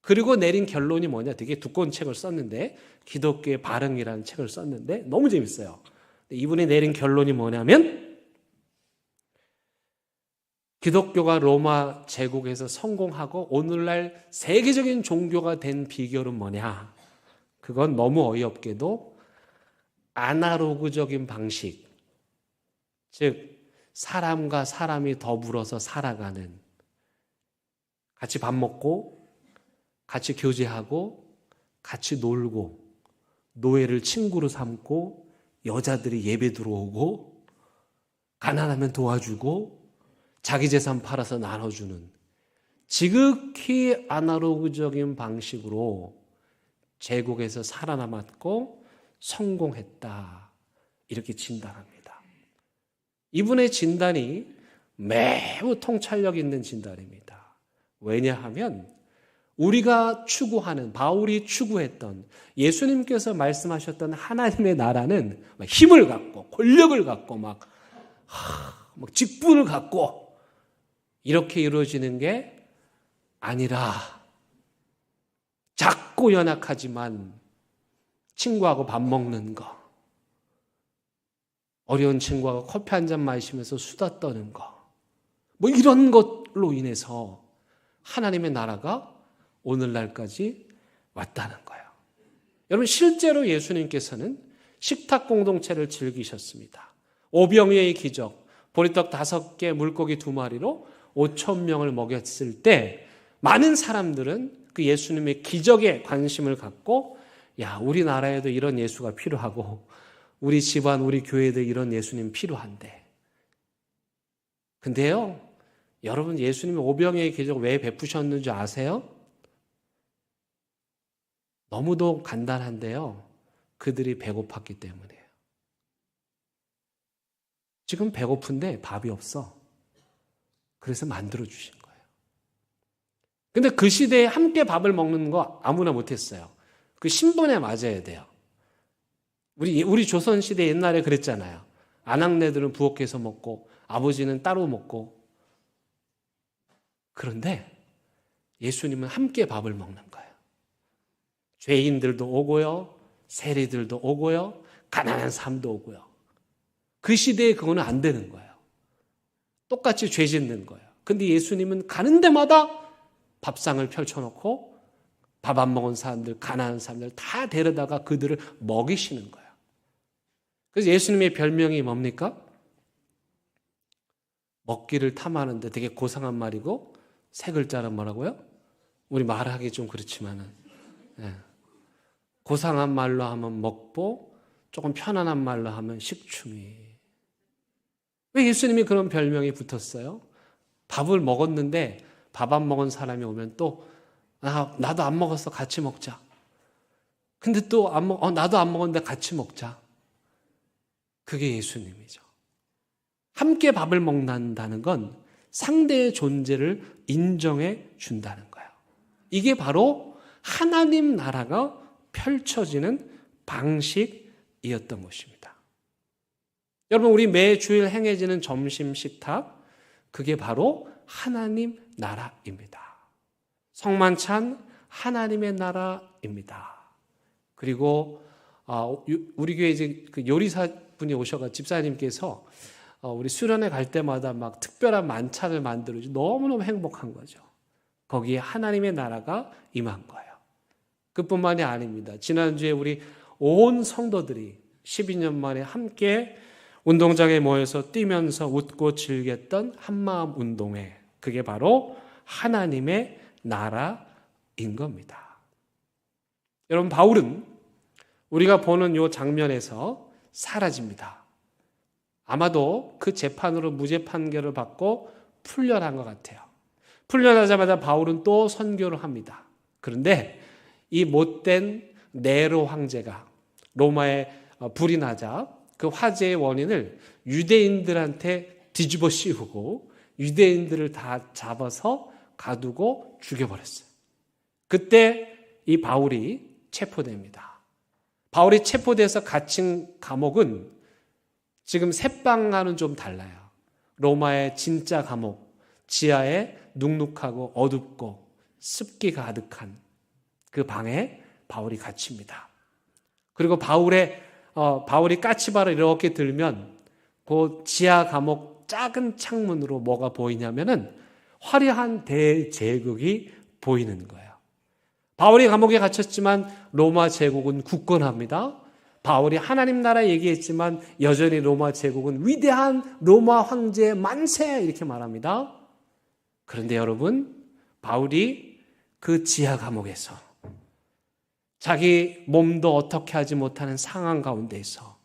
그리고 내린 결론이 뭐냐? 되게 두꺼운 책을 썼는데 기독교의 발흥이라는 책을 썼는데 너무 재밌어요. 이분이 내린 결론이 뭐냐면 기독교가 로마 제국에서 성공하고 오늘날 세계적인 종교가 된 비결은 뭐냐? 그건 너무 어이없게도 아날로그적인 방식, 즉 사람과 사람이 더불어서 살아가는, 같이 밥 먹고 같이 교제하고 같이 놀고 노예를 친구로 삼고 여자들이 예배 들어오고 가난하면 도와주고 자기 재산 팔아서 나눠주는 지극히 아날로그적인 방식으로 제국에서 살아남았고 성공했다. 이렇게 진단합니다. 이분의 진단이 매우 통찰력 있는 진단입니다. 왜냐하면 우리가 추구하는, 바울이 추구했던, 예수님께서 말씀하셨던 하나님의 나라는 힘을 갖고 권력을 갖고 막 직분을 갖고 이렇게 이루어지는 게 아니라 작고 연약하지만 친구하고 밥 먹는 거, 어려운 친구하고 커피 한 잔 마시면서 수다 떠는 거, 뭐 이런 것로 인해서 하나님의 나라가 오늘날까지 왔다는 거예요. 여러분 실제로 예수님께서는 식탁 공동체를 즐기셨습니다. 오병이어의 기적, 보리떡 5개, 물고기 2마리로 5,000명을 먹였을 때 많은 사람들은 그 예수님의 기적에 관심을 갖고 야, 우리나라에도 이런 예수가 필요하고 우리 집안, 우리 교회도 이런 예수님 필요한데. 근데요, 여러분 예수님이 오병이어의 기적 왜 베푸셨는지 아세요? 너무도 간단한데요. 그들이 배고팠기 때문이에요. 지금 배고픈데 밥이 없어. 그래서 만들어주신 거예요. 근데 그 시대에 함께 밥을 먹는 거 아무나 못했어요. 그 신분에 맞아야 돼요. 우리 조선시대 옛날에 그랬잖아요. 아낙네들은 부엌에서 먹고 아버지는 따로 먹고. 그런데 예수님은 함께 밥을 먹는 거예요. 죄인들도 오고요, 세리들도 오고요, 가난한 사람도 오고요. 그 시대에 그거는 안 되는 거예요. 똑같이 죄 짓는 거예요. 근데 예수님은 가는 데마다 밥상을 펼쳐놓고 밥 안 먹은 사람들, 가난한 사람들 다 데려다가 그들을 먹이시는 거예요. 그래서 예수님의 별명이 뭡니까? 먹기를 탐하는데 되게 고상한 말이고, 세 글자란 뭐라고요? 우리 말하기 좀 그렇지만은, 예. 고상한 말로 하면 먹보, 조금 편안한 말로 하면 식충이. 왜 예수님이 그런 별명이 붙었어요? 밥을 먹었는데 밥 안 먹은 사람이 오면 또 나도 안 먹었어, 같이 먹자. 근데 또 나도 안 먹었는데 같이 먹자. 그게 예수님이죠. 함께 밥을 먹는다는 건 상대의 존재를 인정해 준다는 거예요. 이게 바로 하나님 나라가 펼쳐지는 방식이었던 것입니다. 여러분, 우리 매주일 행해지는 점심 식탁, 그게 바로 하나님 나라입니다. 성만찬 하나님의 나라입니다. 그리고 우리 교회 이제 그 요리사 분이 오셔가 집사님께서 우리 수련회 갈 때마다 막 특별한 만찬을 만들어주 너무너무 행복한 거죠. 거기에 하나님의 나라가 임한 거예요. 그뿐만이 아닙니다. 지난주에 우리 온 성도들이 12년 만에 함께 운동장에 모여서 뛰면서 웃고 즐겼던 한마음 운동회, 그게 바로 하나님의 나라인 겁니다. 여러분, 바울은 우리가 보는 이 장면에서 사라집니다. 아마도 그 재판으로 무죄 판결을 받고 풀려난 것 같아요. 풀려나자마자 바울은 또 선교를 합니다. 그런데 이 못된 네로 황제가 로마에 불이 나자 그 화재의 원인을 유대인들한테 뒤집어 씌우고 유대인들을 다 잡아서 가두고 죽여버렸어요. 그때 이 바울이 체포됩니다. 바울이 체포돼서 갇힌 감옥은 지금 새방과는 좀 달라요. 로마의 진짜 감옥, 지하에 눅눅하고 어둡고 습기 가득한 그 방에 바울이 갇힙니다. 그리고 바울이 까치발을 이렇게 들면 그 지하 감옥 작은 창문으로 뭐가 보이냐면은 화려한 대제국이 보이는 거예요. 바울이 감옥에 갇혔지만 로마 제국은 굳건합니다. 바울이 하나님 나라 얘기했지만 여전히 로마 제국은 위대한 로마 황제 만세 이렇게 말합니다. 그런데 여러분, 바울이 그 지하 감옥에서 자기 몸도 어떻게 하지 못하는 상황 가운데에서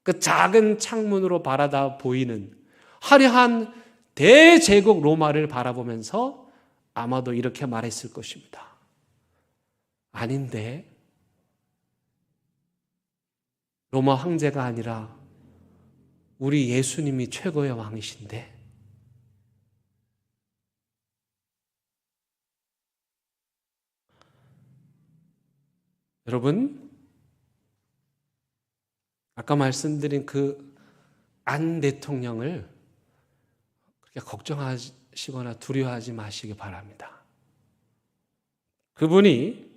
그 작은 창문으로 바라다 보이는 화려한 대제국 로마를 바라보면서 아마도 이렇게 말했을 것입니다. 아닌데, 로마 황제가 아니라 우리 예수님이 최고의 왕이신데, 여러분, 아까 말씀드린 그 안 대통령을 그렇게 걱정하시거나 두려워하지 마시기 바랍니다. 그분이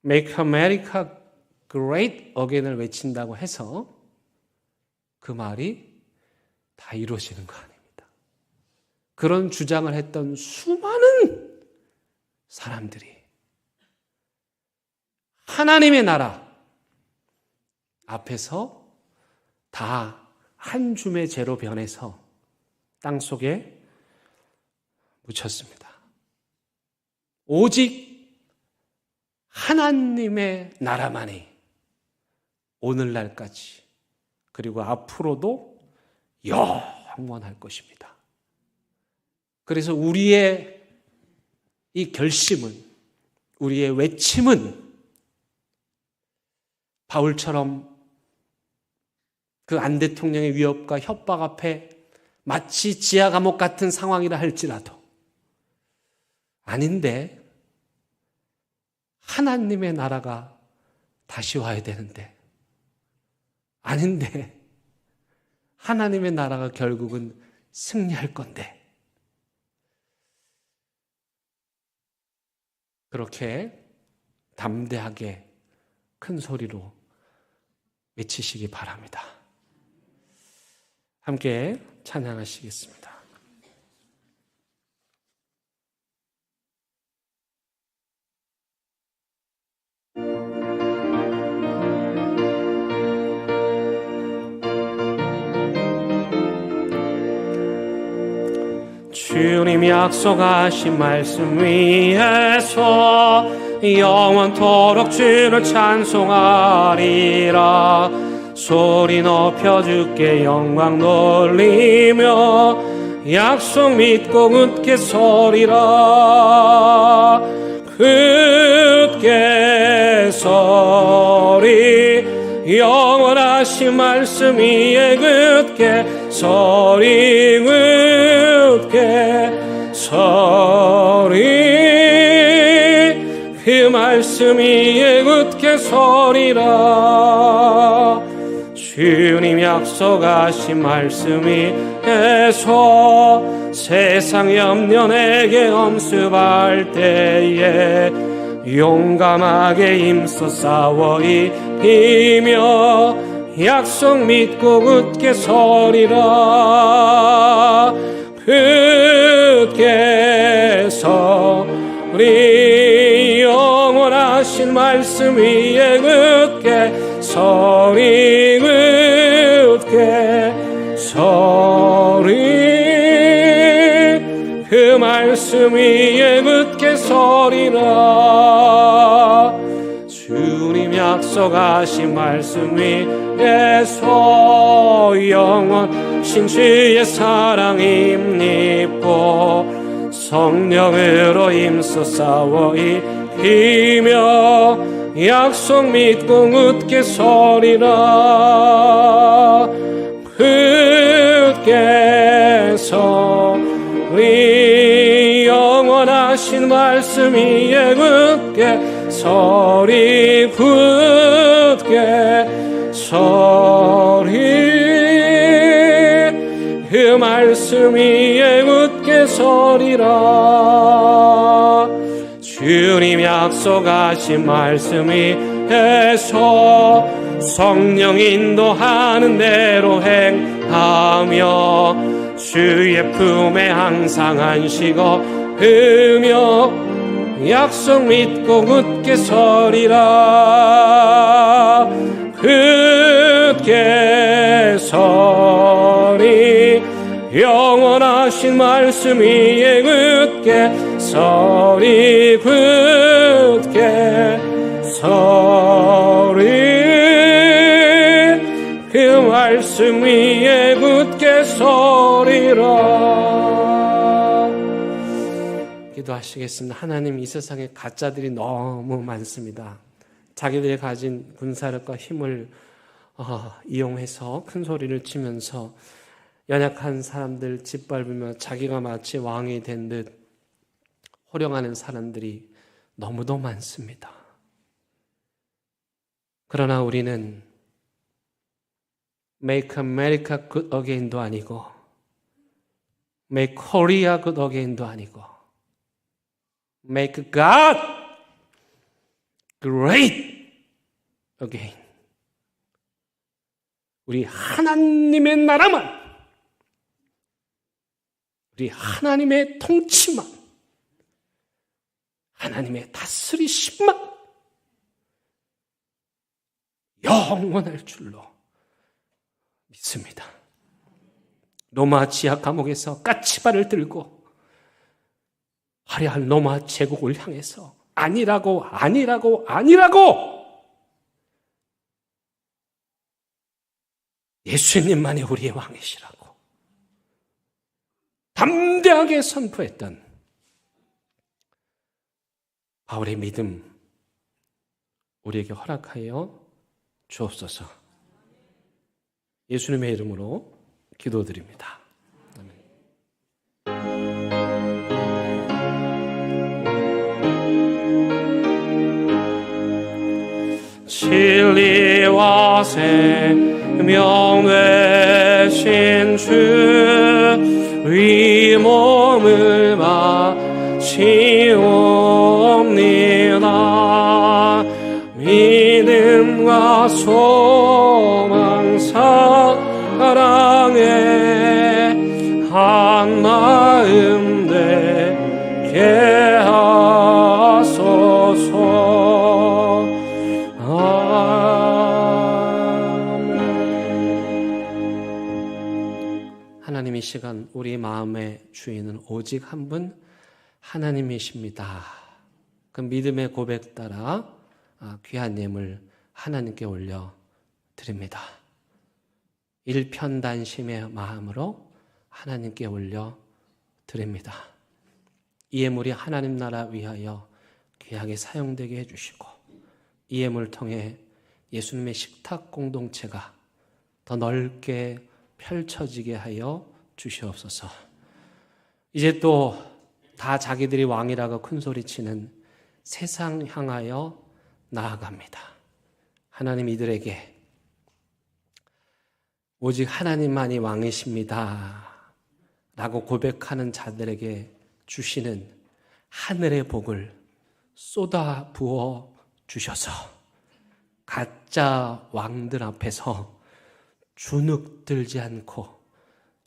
Make America Great Again을 외친다고 해서 그 말이 다 이루어지는 거 아닙니다. 그런 주장을 했던 수많은 사람들이 하나님의 나라 앞에서 다 한 줌의 재로 변해서 땅속에 묻혔습니다. 오직 하나님의 나라만이 오늘날까지 그리고 앞으로도 영원할 것입니다. 그래서 우리의 이 결심은, 우리의 외침은 바울처럼 그 안 대통령의 위협과 협박 앞에 마치 지하 감옥 같은 상황이라 할지라도 아닌데, 하나님의 나라가 다시 와야 되는데, 아닌데 하나님의 나라가 결국은 승리할 건데, 그렇게 담대하게 큰 소리로 외치시기 바랍니다. 함께 찬양하시겠습니다. 주님 약속하신 말씀 위에서 영원토록 주를 찬송하리라. 소리 높여 주께 영광 돌리며 약속 믿고 굳게 서리라. 굳게 서리 영원하신 말씀 위에 굳게 서리 굳게 서리 그 말씀 위에 굳게 서리라. 주님 약속하신 말씀 위에서 세상 염려 내게 엄습할 때에 용감하게 힘써 싸워 이기며 약속 믿고 굳게 서리라. 굳게 서리 영원하신 말씀 위에 굳게 서리 굳게 서리 그 말씀 위에 굳게 서리라. 주님 약속하신 말씀 위에서 영원신 주의 사랑 힘입고 성령으로 힘써 싸워 이기며 약속 믿고 굳게 서리라. 굳게 서리 영원하신 말씀 위에 굳게 서리 굳게 서리 그 말씀 위에 굳게 서리라. 주님 약속하신 말씀 위에서 성령 인도하는 대로 행하며 주의 품에 항상 안식어 으며 약속 믿고 굳게 서리라. 굳게 서리 영원하신 말씀 위에 굳게 서리 굳게 서리 그 말씀 위에 굳게 서리라. 기도하시겠습니다. 하나님, 이 세상에 가짜들이 너무 많습니다. 자기들이 가진 군사력과 힘을 이용해서 큰 소리를 치면서 연약한 사람들 짓밟으며 자기가 마치 왕이 된 듯 호령하는 사람들이 너무도 많습니다. 그러나 우리는 Make America Good Again도 아니고 Make Korea Good Again도 아니고 Make God Great Again. 우리 하나님의 나라만, 우리 하나님의 통치만, 하나님의 다스리심만 영원할 줄로 믿습니다. 로마 지하 감옥에서 까치발을 들고 화려한 로마 제국을 향해서 아니라고 아니라고 아니라고 예수님만이 우리의 왕이시라고 담대하게 선포했던 바울의 믿음 우리에게 허락하여 주옵소서. 예수님의 이름으로 기도드립니다. 진리와 생명 되신 주 위 몸을 바치옵니다. 믿음과 소망 사랑에 한 마음 되게 하소서. 아멘. 하나님이 시간 우리 마음의 주인은 오직 한 분 하나님이십니다. 그 믿음의 고백 따라 귀한 예물 하나님께 올려 드립니다. 일편단심의 마음으로 하나님께 올려 드립니다. 이 예물이 하나님 나라 위하여 귀하게 사용되게 해주시고 이 예물을 통해 예수님의 식탁 공동체가 더 넓게 펼쳐지게 하여 주시옵소서. 이제 또 다 자기들이 왕이라고 큰소리치는 세상 향하여 나아갑니다. 하나님 이들에게 오직 하나님만이 왕이십니다 라고 고백하는 자들에게 주시는 하늘의 복을 쏟아 부어 주셔서 가짜 왕들 앞에서 주눅들지 않고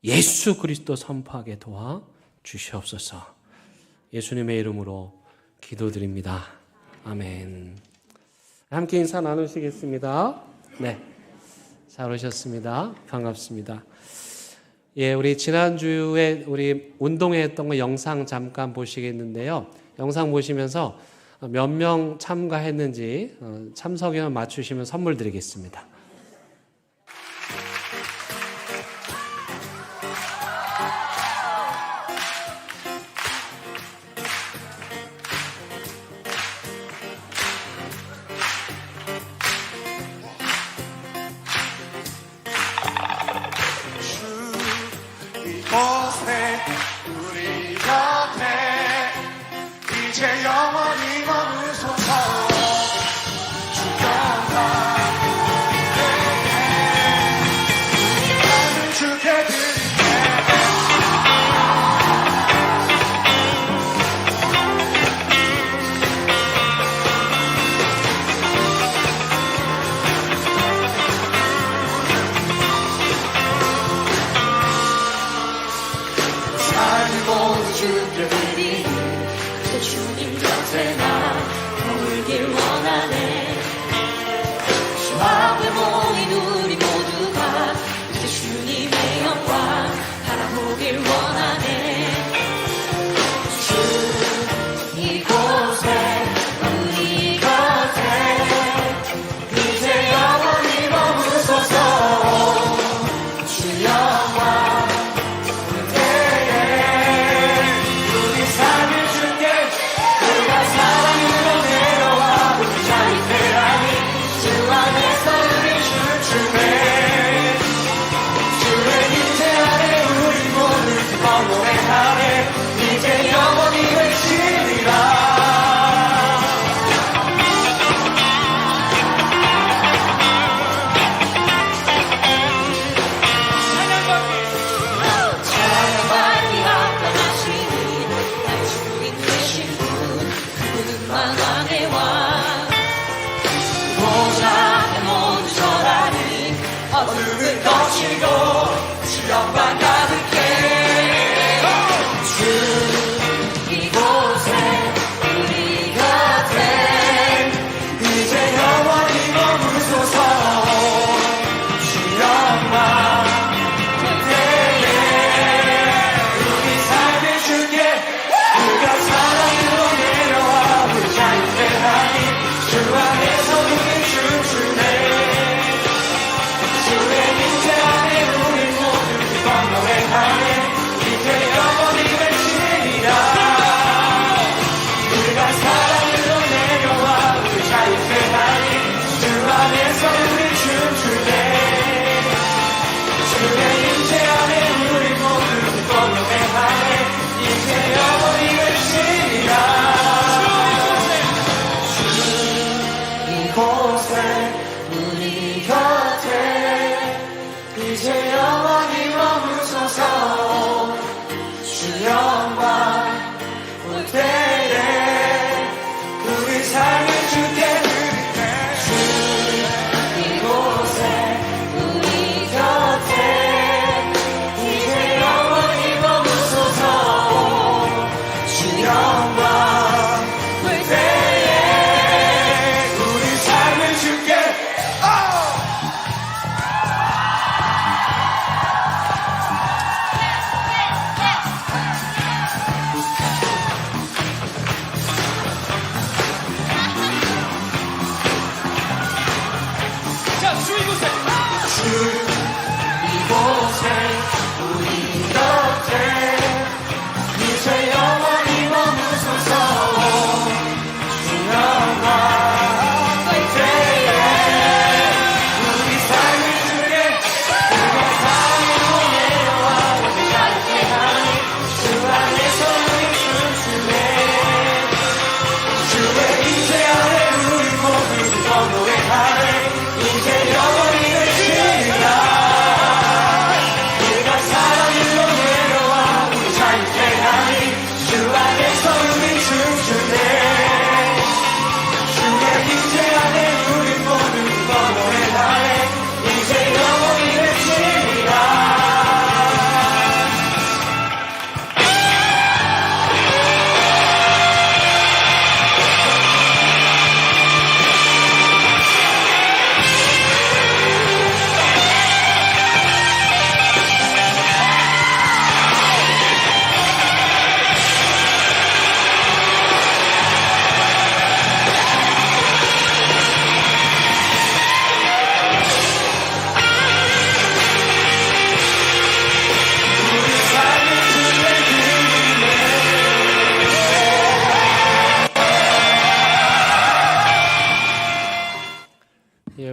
예수 그리스도 선포하게 도와 주시옵소서. 예수님의 이름으로 기도드립니다. 아멘. 함께 인사 나누시겠습니다. 네, 잘 오셨습니다. 반갑습니다. 예, 우리 지난주에 우리 운동회 했던 거 영상 잠깐 보시겠는데요. 영상 보시면서 몇 명 참가했는지 참석인원 맞추시면 선물 드리겠습니다. 이곳에 우리 곁에 이제 영원히 머무소서 주여라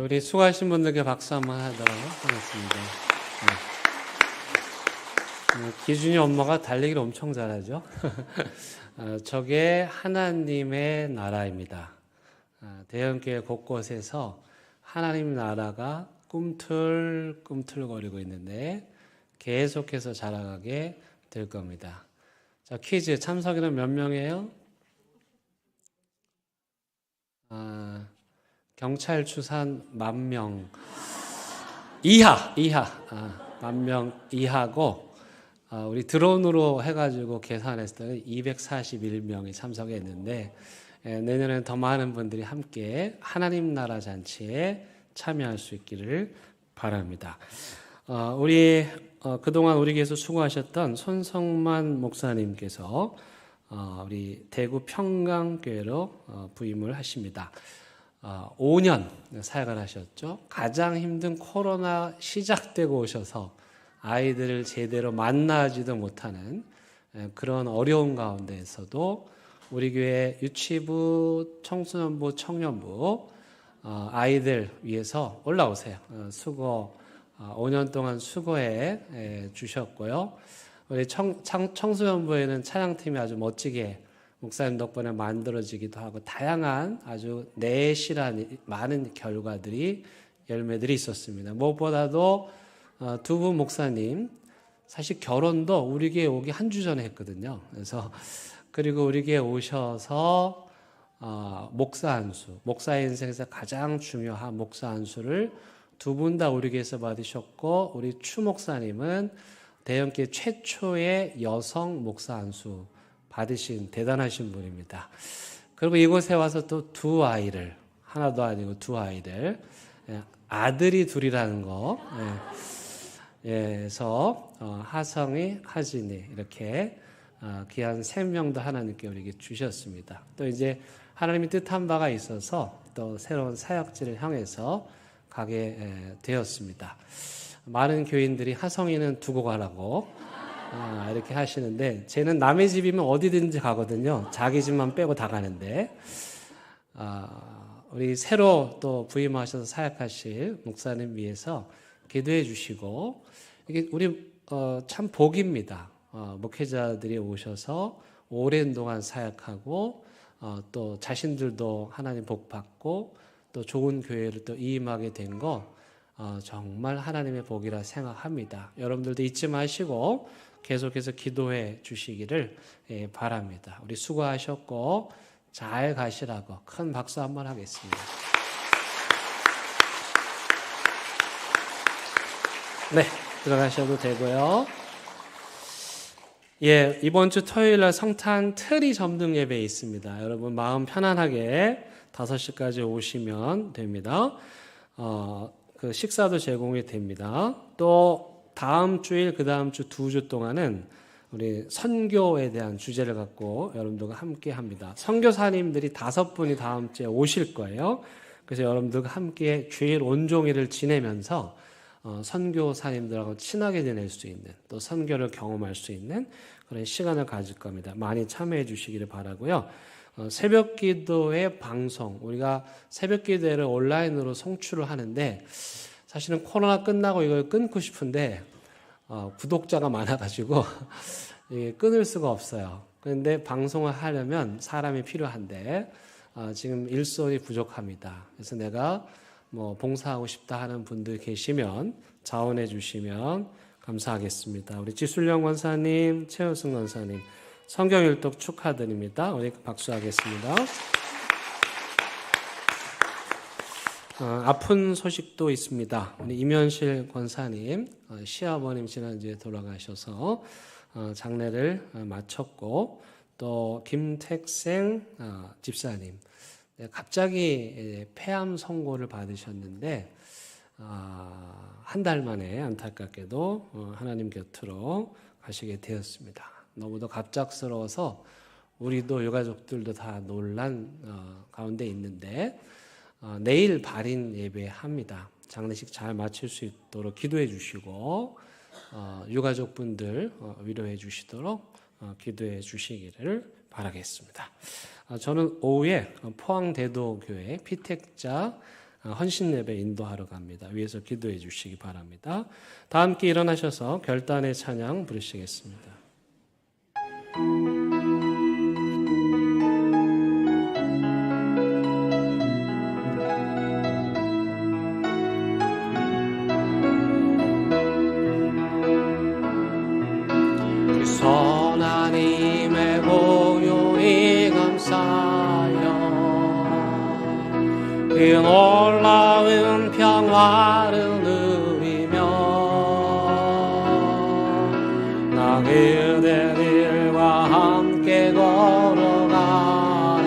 우리 수고하신 분들께 박수 한번 하도록 하겠습니다. 기준이 엄마가 달리기를 엄청 잘하죠. 저게 하나님의 나라입니다. 대형교회 곳곳에서 하나님 나라가 꿈틀꿈틀거리고 있는데 계속해서 자라가게 될 겁니다. 자, 퀴즈. 참석인은 몇 명이에요? 경찰 추산 10,000명 이하. 10,000명 이하고, 우리 드론으로 해가지고 계산했을 때는 241명이 참석했는데, 내년에는 더 많은 분들이 함께 하나님 나라 잔치에 참여할 수 있기를 바랍니다. 우리 그동안 우리 교회에서 수고하셨던 손성만 목사님께서 우리 대구 평강교회로 부임을 하십니다. 5년 사역을 하셨죠. 가장 힘든 코로나 시작되고 오셔서 아이들을 제대로 만나지도 못하는 그런 어려운 가운데에서도 우리 교회 유치부, 청소년부, 청년부 아이들 위해서 올라오세요. 수고 5년 동안 수고해 주셨고요. 우리 청소년부에는 찬양팀이 아주 멋지게 목사님 덕분에 만들어지기도 하고 다양한 아주 내실한 많은 결과들이 열매들이 있었습니다. 무엇보다도 두 분 목사님 사실 결혼도 우리 교회 오기 한 주 전에 했거든요. 그래서 그리고 우리 교회 오셔서 목사 안수, 목사 인생에서 가장 중요한 목사 안수를 두 분 다 우리 교회에서 받으셨고, 우리 추 목사님은 대형교회 최초의 여성 목사 안수 받으신 대단하신 분입니다. 그리고 이곳에 와서 또 두 아이를, 하나도 아니고 두 아이들, 아들이 둘이라는 거, 그래서 하성이, 하진이 이렇게 귀한 생명도 하나님께 우리에게 주셨습니다. 또 이제 하나님이 뜻한 바가 있어서 또 새로운 사역지를 향해서 가게 되었습니다. 많은 교인들이 하성이는 두고 가라고 이렇게 하시는데, 쟤는 남의 집이면 어디든지 가거든요. 자기 집만 빼고 다 가는데, 우리 새로 또 부임하셔서 사역하실 목사님 위해서 기도해 주시고, 이게 우리 참 복입니다. 목회자들이 오셔서 오랜 동안 사역하고, 또 자신들도 하나님 복 받고 또 좋은 교회를 또 이임하게 된 거 정말 하나님의 복이라 생각합니다. 여러분들도 잊지 마시고 계속해서 기도해 주시기를 바랍니다. 우리 수고하셨고 잘 가시라고 큰 박수 한번 하겠습니다. 네, 들어가셔도 되고요. 예, 이번 주 토요일 날 성탄 트리 점등 예배 있습니다. 여러분 마음 편안하게 5시까지 오시면 됩니다. 그 식사도 제공이 됩니다. 또 다음 주일, 그 다음 주 2주 동안은 우리 선교에 대한 주제를 갖고 여러분들과 함께 합니다. 선교사님들이 5분이 다음 주에 오실 거예요. 그래서 여러분들과 함께 주일 온종일을 지내면서 선교사님들하고 친하게 지낼 수 있는, 또 선교를 경험할 수 있는 그런 시간을 가질 겁니다. 많이 참여해 주시기를 바라고요. 새벽 기도의 방송, 우리가 새벽 기도회를 온라인으로 송출을 하는데, 사실은 코로나 끝나고 이걸 끊고 싶은데 구독자가 많아가지고 끊을 수가 없어요. 그런데 방송을 하려면 사람이 필요한데 지금 일손이 부족합니다. 그래서 내가 봉사하고 싶다 하는 분들 계시면 자원해 주시면 감사하겠습니다. 우리 지술령 권사님, 최우승 권사님 성경일독 축하드립니다. 우리 박수하겠습니다. 아픈 소식도 있습니다. 우리 임현실 권사님, 시아버님 지난주에 돌아가셔서 장례를 마쳤고, 또 김택생 집사님 갑자기 폐암 선고를 받으셨는데 한 달 만에 안타깝게도 하나님 곁으로 가시게 되었습니다. 너무도 갑작스러워서 우리도 유가족들도 다 놀란 가운데 있는데, 내일 발인 예배합니다. 장례식 잘 마칠 수 있도록 기도해 주시고 유가족분들 위로해 주시도록 기도해 주시기를 바라겠습니다. 저는 오후에 포항대도교회 피택자 헌신 예배 인도하러 갑니다. 위에서 기도해 주시기 바랍니다. 다 함께 일어나셔서 결단의 찬양 부르시겠습니다. 하나님의 보혈이 감사하여 그 놀라운 평화를 누리며 나 그대들과 함께 걸어가네.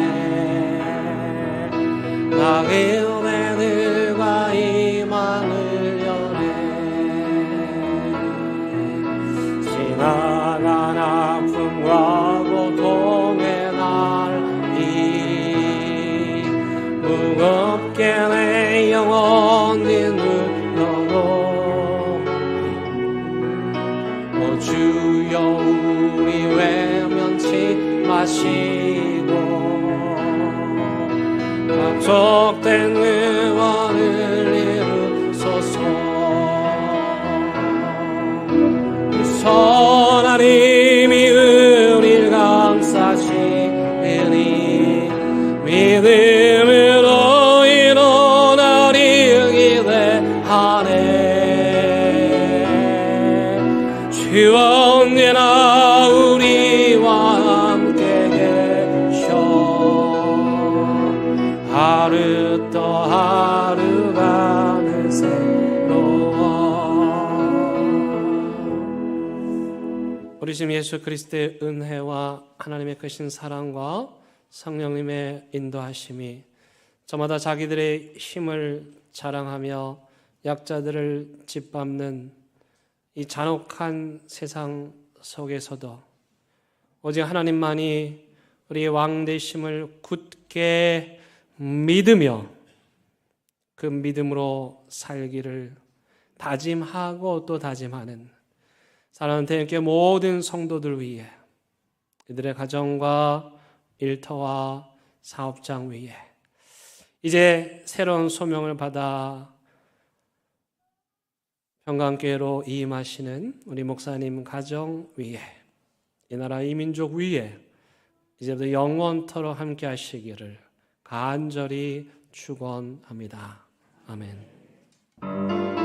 나 그대들과 희망을 여네. 지나간 아픔과 고통의 날이 무겁게 내 영혼이 눌러도 오 주여 우리 외면치 마시고 약속된 의원을 이루소서. 하나님이 우리를 감싸시니 믿음으로 일어나리 기대하네. 주 언제나 우리와 함께 계셔 하루 또 하루가 늘 새로워. 우리 주님 예수 그리스도의 은혜와 하나님의 크신 사랑과 성령님의 인도하심이 저마다 자기들의 힘을 자랑하며 약자들을 짓밟는 이 잔혹한 세상 속에서도 오직 하나님만이 우리의 왕 되심을 굳게 믿으며 그 믿음으로 살기를 다짐하고 또 다짐하는 사랑하는 대형교회 모든 성도들 위해 이들의 가정과 일터와 사업장 위에 이제 새로운 소명을 받아 평강교회로 이임하시는 우리 목사님 가정 위에 이 나라 이 민족 위에 이제부터 영원토록 함께 하시기를 간절히 축원합니다. 아멘.